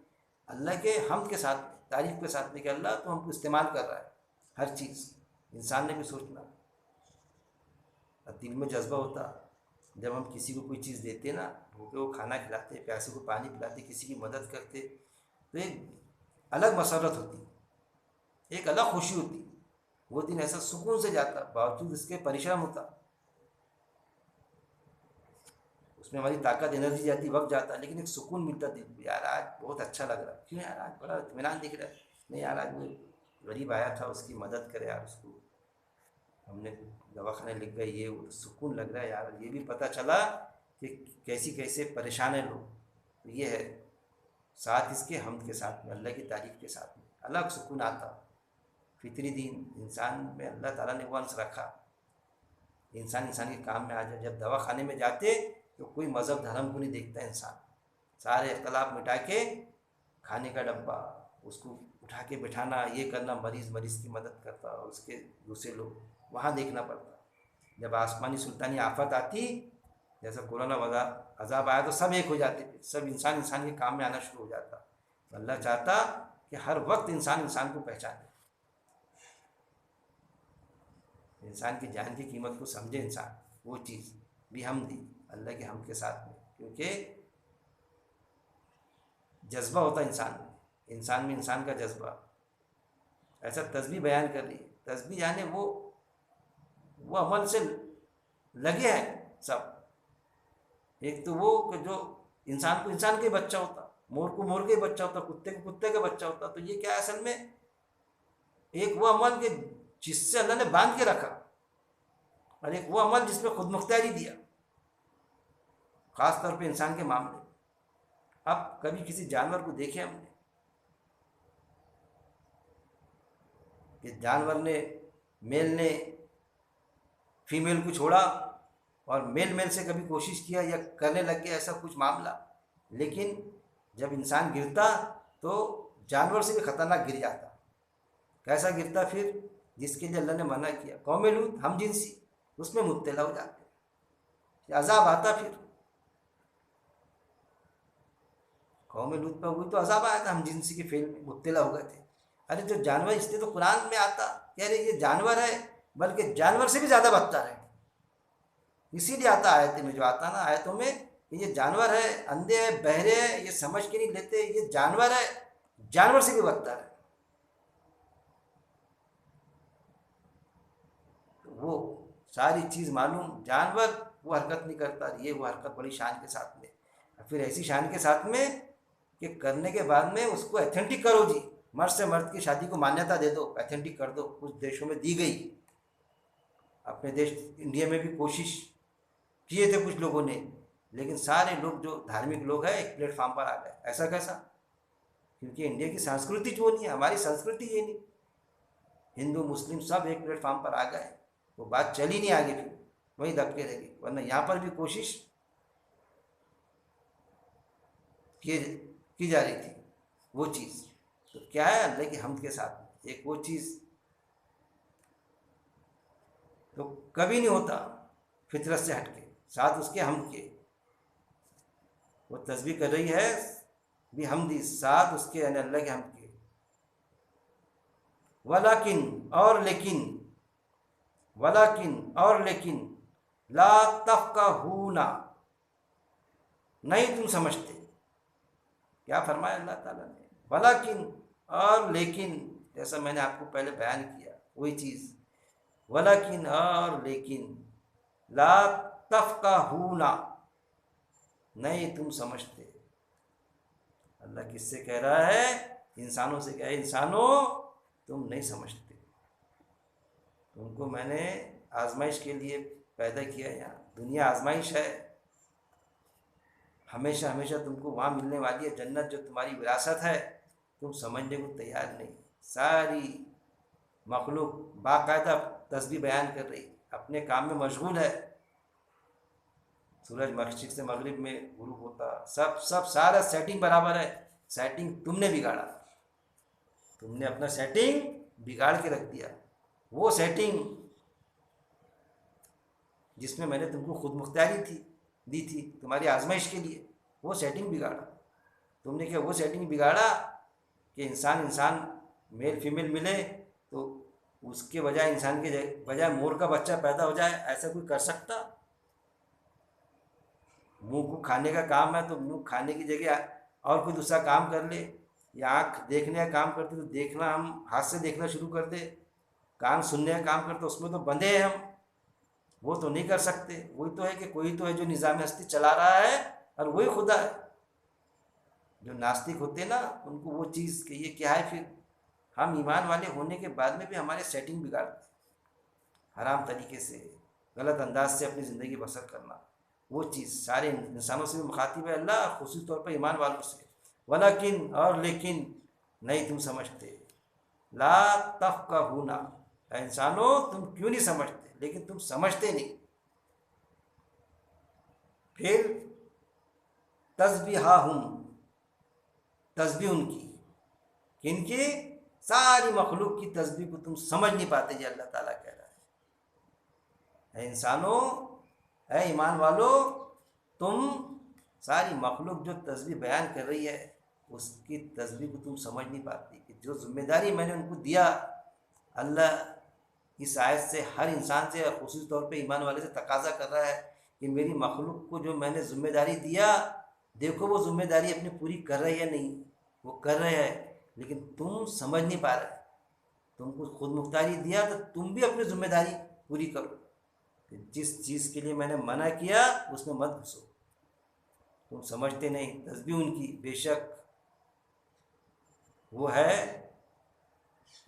اللہ کے حمد کے ساتھ میں، تعریف کے ساتھ میں کہ اللہ تو ہم کو استعمال کر رہا ہے ہر چیز. انسان نے بھی سوچنا، دل میں جذبہ ہوتا جب ہم کسی کو کوئی چیز دیتے نا، بھوکے کو کھانا کھلاتے، پیاسے کو پانی پلاتے، کسی کی مدد کرتے، تو ایک الگ مسرت ہوتی، ایک الگ خوشی ہوتی. وہ دن ایسا سکون سے جاتا، باوجود اس کے پریشان ہوتا. اس میں ہماری طاقت انرجی جاتی، وقت جاتا، لیکن ایک سکون ملتا دل کو. یار آج بہت اچھا لگ رہا ہے. کیوں یار آج بڑا اطمینان دکھ رہا ہے. نہیں یار آج وہ غریب آیا تھا، اس کی مدد کرے یار، اس کو ہم نے دواخانے لکھ گئے، یہ وہ سکون لگ رہا ہے یار. یہ بھی پتہ چلا کہ کیسی کیسے پریشان ہیں لوگ. تو یہ ہے ساتھ اس کے حمد کے ساتھ میں، اللہ کی تعریف کے ساتھ میں الگ سکون آتا. فطری دین انسان میں اللہ تعالیٰ نے وہ انس رکھا، انسان کے کام میں آ جائے. جب دواخانے میں جاتے تو کوئی مذہب دھرم کو نہیں دیکھتا انسان. سارے اختلاف مٹا کے کھانے کا ڈبہ اس کو اٹھا کے بٹھانا، یہ کرنا، مریض کی مدد کرتا، اور اس کے دوسرے لوگ وہاں دیکھنا پڑتا. جب آسمانی سلطانی آفت آتی، جیسا کورونا عذاب آیا، تو سب ایک ہو جاتے تھے، سب انسان کے کام میں آنا شروع ہو جاتا. اللہ چاہتا کہ ہر وقت انسان کو پہچانے، انسان کی جان کی قیمت کو سمجھے انسان. وہ چیز بھی ہم دی اللہ کے حمد کے ساتھ میں، کیونکہ جذبہ ہوتا انسان میں انسان کا جذبہ. ایسا تسبیح بیان کر رہی ہے. تسبیح یعنی وہ عمل سے لگے ہیں سب. ایک تو وہ کہ جو انسان کو انسان کا ہی بچہ ہوتا، مور کو مور کا ہی بچہ ہوتا، کتے کو کتے کا بچہ ہوتا. تو یہ کیا ہے اصل میں؟ ایک وہ عمل کہ جس سے اللہ نے باندھ کے رکھا، اور ایک وہ عمل جس میں خود مختاری دیا، خاص طور پہ انسان کے معاملے میں. اب کبھی کسی جانور کو دیکھے ہم نے کہ جانور نے، میل نے فیمیل کو چھوڑا، اور میل سے کبھی کوشش کیا یا کرنے لگ گیا ایسا کچھ معاملہ. لیکن جب انسان گرتا تو جانور سے بھی خطرناک گر جاتا. کیسا گرتا پھر؟ جس کے لیے اللہ نے منع کیا. قوم لوط ہم جنسی، اس میں مبتلا ہو جاتے، عذاب آتا. پھر قوم لوط پہ ہوئی تو عذاب آیا تھا، ہم جنسی کے فعل میں مبتلا ہو گئے تھے. ارے جو جانور، اس لیے تو قرآن میں آتا کہ ارے یہ جانور ہے، بلکہ جانور سے بھی زیادہ بدتر ہے. اسی لیے آتا آیت میں، جو آتا نا آیتوں میں، کہ یہ جانور ہے، اندھے ہیں، بہرے ہیں، یہ سمجھ کے نہیں لیتے، یہ جانور ہے، جانور سے بھی بدتر ہے. وہ ساری چیز معلوم، جانور وہ حرکت نہیں کرتا، یہ وہ حرکت بڑی شان کے ساتھ میں. پھر ایسی شان کے ساتھ میں کہ کرنے کے بعد میں اس کو ایتھینٹک کرو. جی مرد سے مرد کی شادی کو مانیتا دے دو، ایتھینٹک کر دو. کچھ دیشوں میں دی گئی، اپنے دیش انڈیا میں بھی کوشش کیے تھے کچھ لوگوں نے، لیکن سارے لوگ جو دھارمک لوگ ہیں ایک پلیٹ فارم پر آ گئے. ایسا کیسا؟ کیونکہ انڈیا کی سنسکرتی جو نہیں ہے، ہماری سنسکرتی یہ نہیں. ہندو مسلم سب ایک پلیٹ فارم پر آ گئے، وہ بات چلی نہیں آگے، پھر وہی دبکے رہ گئی. ورنہ یہاں پر بھی کوشش کی جا رہی تھی وہ چیز. تو کیا ہے؟ اللہ کی حمد کے ساتھ ایک وہ چیز تو کبھی نہیں ہوتا فطرت سے ہٹ کے، ساتھ اس کے حمد کے. وہ تسبیح کر رہی ہے بھی حمدی، ساتھ اس کے یعنی اللہ کے حمد کے. اور لیکن لا تفقہون، نہیں تم سمجھتے. کیا فرمایا اللہ تعالیٰ نے؟ ولیکن اور لیکن جیسا میں نے آپ کو پہلے بیان کیا وہی چیز، ولیکن اور لیکن، لا تفقہون، نہیں تم سمجھتے۔ اللہ کس سے کہہ رہا ہے؟ انسانوں سے کہہ رہا ہے، انسانوں تم نہیں سمجھتے، تم کو میں نے آزمائش کے لیے پیدا کیا ہے، یہاں دنیا آزمائش ہے، ہمیشہ ہمیشہ تم کو وہاں ملنے والی ہے جنت جو تمہاری وراثت ہے، تم سمجھنے کو تیار نہیں۔ ساری مخلوق باقاعدہ تسبیح بیان کر رہی، اپنے کام میں مشغول ہے، سورج مشرق سے مغرب میں غروب ہوتا، سب سارا سیٹنگ برابر ہے، سیٹنگ تم نے بگاڑا، تم نے اپنا سیٹنگ بگاڑ کے رکھ دیا، وہ سیٹنگ جس میں نے تم کو خود مختاری دی تھی تمہاری آزمائش کے لیے، وہ سیٹنگ بگاڑا تم نے، کیا وہ سیٹنگ بگاڑا کہ انسان میل فیمیل ملے تو اس کے بجائے انسان کے بجائے مور کا بچہ پیدا ہو جائے؟ ایسا کوئی کر سکتا؟ منہ کو کھانے کا کام ہے تو منہ کھانے کی جگہ اور کوئی دوسرا کام کر لے، یا آنکھ دیکھنے کا کام کرتے تو دیکھنا ہم ہاتھ سے دیکھنا شروع کر دے، کان سننے کا کام کرتے اس میں تو بندھے ہیں ہم، وہ تو نہیں کر سکتے۔ وہی تو ہے کہ کوئی تو ہے جو نظام ہستی چلا رہا ہے اور وہی خدا ہے۔ جو ناستک ہوتے ہیں نا ان کو وہ چیز کہ یہ کیا ہے، پھر ہم ایمان والے ہونے کے بعد میں بھی ہمارے سیٹنگ بگاڑتے ہیں، حرام طریقے سے غلط انداز سے اپنی زندگی بسر کرنا، وہ چیز سارے انسانوں سے بھی مخاطب ہے اللہ، خصوصی طور پر ایمان والوں سے۔ ولیکن اور لیکن، نہیں تم سمجھتے، لا تفقہون، اے انسانوں تم کیوں نہیں سمجھتے؟ لیکن تم سمجھتے نہیں۔ پھر تسبیحہم، تسبیح ان کی، کن کی؟ ساری مخلوق کی تسبیح کو تم سمجھ نہیں پاتے، یہ اللہ تعالیٰ کہہ رہا ہے۔ اے انسانوں، اے ایمان والو، تم ساری مخلوق جو تسبیح بیان کر رہی ہے اس کی تسبیح کو تم سمجھ نہیں پاتی، کہ جو ذمہ داری میں نے ان کو دیا، اللہ اس آیت سے ہر انسان سے، خصوصی طور پہ ایمان والے سے تقاضا کر رہا ہے کہ میری مخلوق کو جو میں نے ذمہ داری دیا، دیکھو وہ ذمہ داری اپنی پوری کر رہے یا نہیں، وہ کر رہے ہیں لیکن تم سمجھ نہیں پا رہے۔ تم کو خود مختاری دیا تو تم بھی اپنی ذمہ داری پوری کرو، کہ جس چیز کے لیے میں نے منع کیا اس میں مت گھسو، تم سمجھتے نہیں۔ تسبیح ان کی، بے شک وہ ہے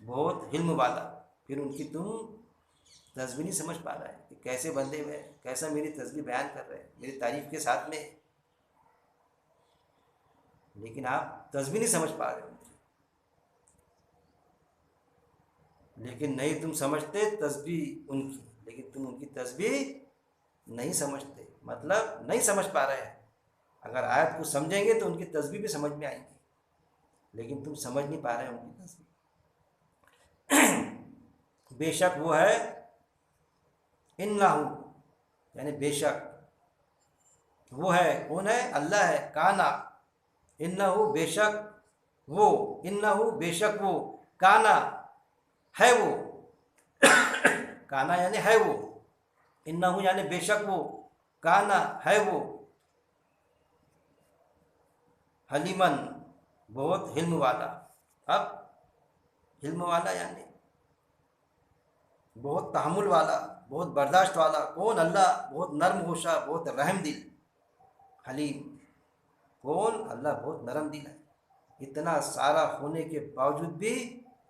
بہت علم والا، پھر ان کی تم تسبیح نہیں سمجھ پا رہا ہے کہ کیسے بندے ہوئے، کیسا میری تسبیح بیان کر رہے ہیں میری تعریف کے ساتھ میں، لیکن آپ تسبیح نہیں سمجھ پا رہے ان کی۔ لیکن نہیں تم سمجھتے تسبیح ان کی، لیکن تم ان کی تسبیح نہیں سمجھتے، مطلب نہیں سمجھ پا رہے ہیں۔ اگر آیت کو سمجھیں گے تو ان کی تسبیح بھی سمجھ میں آئیں گی، لیکن تم سمجھ نہیں پا رہے ان کی تسبیح۔ بے شک وہ ہے، انہو یعنی بے شک وہ ہے، کون ہے؟ اللہ ہے، کانا، انہو بے شک وہ، انہو بے شک وہ، کانا ہے وہ، کانا یعنی ہے وہ، انہو یعنی بے شک وہ، کانا ہے وہ، حلیمن بہت حلم والا۔ اب حلم والا یعنی بہت تحمل والا، بہت برداشت والا، کون؟ اللہ، بہت نرم گوشہ، بہت رحم دل، حلیم، کون؟ اللہ بہت نرم دل ہے۔ اتنا سارا ہونے کے باوجود بھی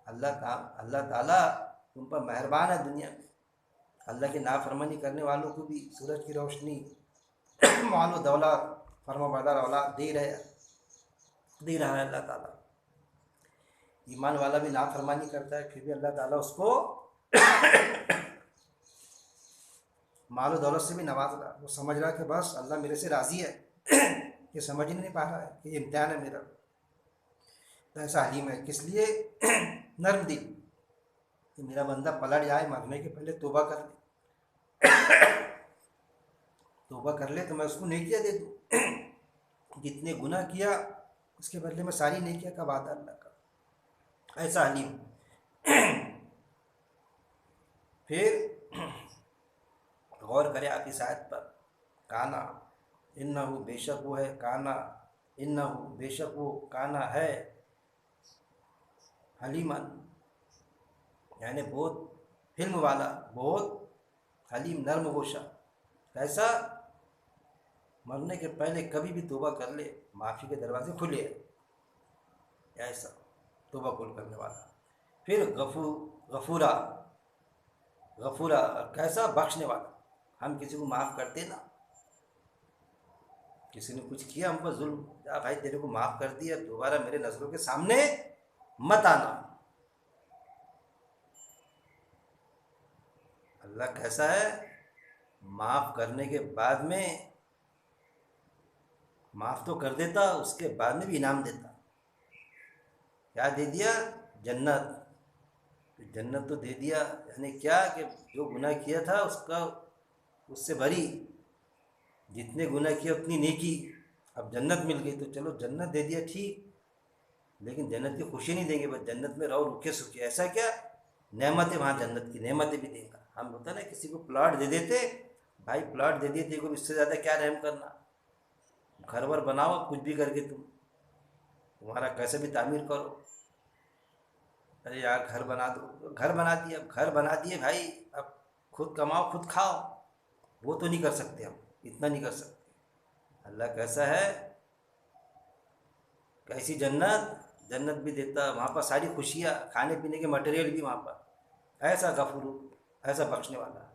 اللہ تعالیٰ تم پر مہربان ہے دنیا میں، اللہ کی نافرمانی کرنے والوں کو بھی سورج کی روشنی، مال و دولت، فرما بردار اولاد دے رہا ہے اللہ تعالیٰ۔ ایمان والا بھی نافرمانی کرتا ہے پھر بھی اللہ تعالیٰ اس کو مال و دولت سے بھی نواز رہا، وہ سمجھ رہا کہ بس اللہ میرے سے راضی ہے، یہ سمجھ ہی نہیں پا رہا ہے کہ یہ امتحان ہے میرا، تو ایسا حلیم ہے کس لیے؟ نرم دل، کہ میرا بندہ پلٹ جائے، مرنے کے پہلے توبہ کر لے تو میں اس کو نیکیاں دے دوں، جتنے گناہ کیا اس کے بدلے میں ساری نیکیاں کا وعدہ اللہ کا، ایسا حلیم۔ پھر غور کرے آپ اس آیت پر، کانا، انہو بے شک وہ ہے، کانا، انہو بے شک وہ، کانا ہے، حلیمن یعنی بہت حلم والا، بہت حلیم، نرم گوشہ. کیسا؟ مرنے کے پہلے کبھی بھی توبہ کر لے، معافی کے دروازے کھلے ہیں. ایسا توبہ قبول کرنے والا. پھر غفورا، غفورا کیسا؟ بخشنے والا. ہم کسی کو معاف کرتے نا، کسی نے کچھ کیا ہم پر ظلم، یا بھائی تیرے کو معاف کر دیا، دوبارہ میرے نظروں کے سامنے مت آنا. اللہ کیسا ہے؟ معاف کرنے کے بعد میں، معاف تو کر دیتا، اس کے بعد میں بھی انعام دیتا. کیا دے دیا؟ جنت. جنت تو دے دیا، یعنی کیا کہ جو گناہ کیا تھا اس سے بھری، جتنے گناہ کیا اتنی نیکی. اب جنت مل گئی تو چلو جنت دے دیا ٹھیک، لیکن جنت کی خوشی نہیں دیں گے، بس جنت میں رہو رکھے سکھے. ایسا کیا؟ نعمتیں، وہاں جنت کی نعمتیں بھی دیں گا. ہم ہوتا نا کسی کو پلاٹ دے دیتے، بھائی پلاٹ دے دیے تھے کو اس سے زیادہ کیا رحم کرنا. گھر ور بناؤ کچھ بھی کر کے تمہارا کیسے بھی تعمیر کرو. ارے یار گھر بنا دو، گھر بنا دیا، گھر بنا دیے بھائی، اب خود کماؤ خود کھاؤ. وہ تو نہیں کر سکتے، ہم اتنا نہیں کر سکتے. اللہ کیسا ہے؟ کیسی جنت؟ جنت بھی دیتا، وہاں پر ساری خوشیاں، کھانے پینے کے مٹیریل بھی وہاں پر. ایسا غفور، ایسا بخشنے والا.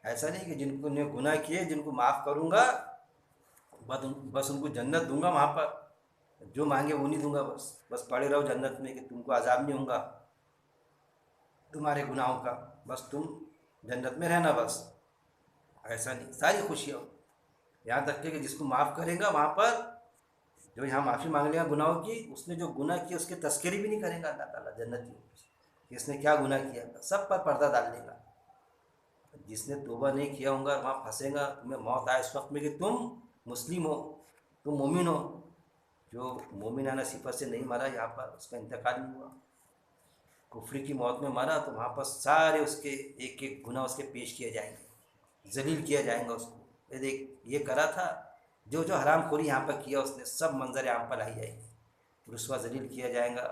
ایسا نہیں کہ جن کو نے گناہ کیے جن کو معاف کروں گا بس ان کو جنت دوں گا، وہاں پر جو مانگے وہ نہیں دوں گا، بس پڑے رہو جنت میں کہ تم کو عذاب نہیں ہوگا تمہارے گناہوں کا، بس تم جنت میں رہنا بس. ایسا نہیں، ساری خوشیاں. یہاں تک کہ جس کو معاف کرے گا وہاں پر، جو یہاں معافی مانگ لے گا گناہوں کی، اس نے جو گناہ کیا اس کے تذکرے بھی نہیں کرے گا اللہ تعالیٰ جنت کی کہ اس نے کیا گناہ کیا تھا، سب پر پردہ ڈال دے گا. جس نے توبہ نہیں کیا ہوگا وہاں پھنسے گا، تمہیں موت آئے اس وقت میں کہ تم مسلم ہو، تم مومن ہو. جو مومنانہ صفت سے نہیں مرا یہاں پر، اس کا انتقال نہیں ہوا، کفری کی موت میں مرا، تو وہاں پر سارے اس کے ایک ایک گناہ اس کے پیش کیے جائیں گے، ذلیل کیا جائیں گا اس کو. یہ دیکھ یہ کرا تھا، جو حرام خوری یہاں پر کیا اس نے سب منظر عام پر لائی جائے گی، رسوا ذلیل کیا جائے گا.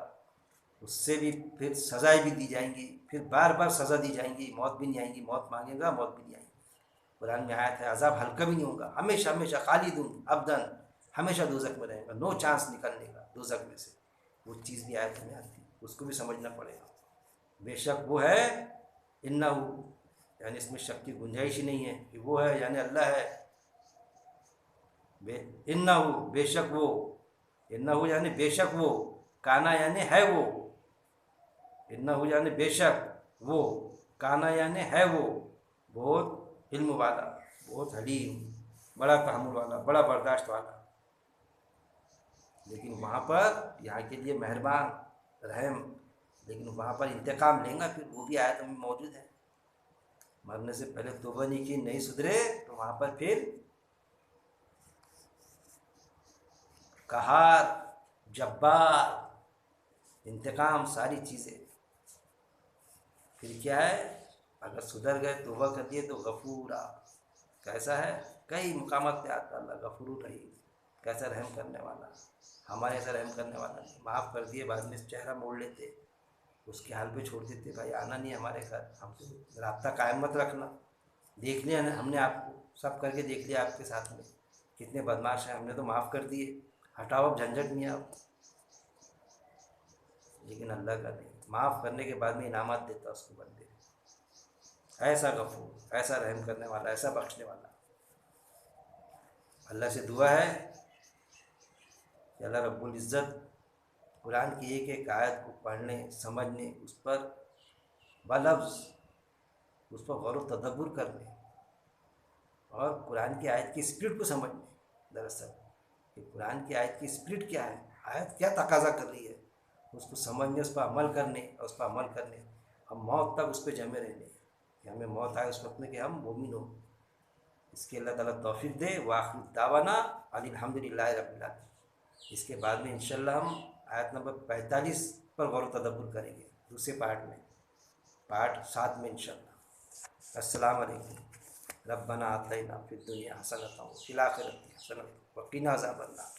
اس سے بھی پھر سزائیں بھی دی جائیں گی، پھر بار بار سزا دی جائیں گی، موت بھی نہیں آئیں گی، موت مانگے گا موت بھی نہیں آئیں گی. قرآن میں آیت ہے عذاب ہلکا بھی نہیں ہوگا، ہمیشہ ہمیشہ خالدون ابدن، ہمیشہ دوزخ میں رہے گا، نو چانس نکلنے کا دوزخ میں سے. وہ چیز بھی آیت میں آتی ہے، اس کو بھی سمجھنا پڑے گا. بے شک وہ ہے انہو، یعنی اس میں شک کی گنجائش ہی نہیں ہے کہ وہ ہے یعنی اللہ ہے. انہو بے شک وہ، انہو یعنی بے شک وہ، کانا یعنی ہے وہ، انہو یعنی بے شک وہ، کانا یعنی ہے وہ، بہت علم والا، بہت حلیم، بڑا تحمل والا، بڑا برداشت والا. لیکن وہاں پر یہاں کے لیے مہربان رحم، لیکن وہاں پر انتقام لیں گا پھر. وہ بھی آیت میں موجود ہے، مرنے سے پہلے توبہ نہیں کی، نہیں سدھرے تو وہاں پر پھر قہار، جبار، انتقام، ساری چیزیں. پھر کیا ہے؟ اگر سدھر گئے توبہ کر دیے تو غفورا. کیسا ہے؟ کئی مقامات پہ آتا اللہ غفور رحیم، کیسا رحم کرنے والا. ہمارے ایسا رحم کرنے والا نہیں، معاف کر دیے بعد میں چہرہ موڑ لیتے، اس کے حال پہ چھوڑ دیتے، بھائی آنا نہیں ہمارے گھر، ہم سے رابطہ قائم مت رکھنا. دیکھ لیا ہم نے آپ کو، سب کر کے دیکھ لیا آپ کے ساتھ میں کتنے بدماش ہیں، ہم نے تو معاف کر دیے، ہٹاؤ اب جھنجھٹ نہیں آپ. لیکن اللہ کا نہیں، معاف کرنے کے بعد میں انعامات دیتا اس کو بندے. ایسا غفور، ایسا رحم کرنے والا، ایسا بخشنے والا. اللہ سے دعا ہے کہ اللہ رب العزت قرآن کی ایک ایک آیت کو پڑھنے، سمجھنے، اس پر بلفظ اس پر غور و تدبر کرنے، اور قرآن کی آیت کی اسپرٹ کو سمجھنے. دراصل کہ قرآن کی آیت کی اسپرٹ کیا ہے، آیت کیا تقاضا کر رہی ہے، اس کو سمجھنے، اس پر عمل کرنے، اور اس پر عمل کرنے ہم موت تک اس پہ جمے رہنے، کہ ہمیں موت آئے اس وقت میں کہ ہم مومن ہوں. اس کے اللہ تعالیٰ توفیق دے. وآخر دعوانا ان الحمدللہ رب العالمین. اس کے بعد میں انشاءاللہ ہم آیت نمبر 45 پر غور و تدبر کریں گے، دوسرے پارٹ میں، پارٹ 7 میں انشاءاللہ. السلام علیکم. ربنا آتینا فی الدنیا حسنۃ وفی الآخرۃ حسنۃ وقنا عذاب النار.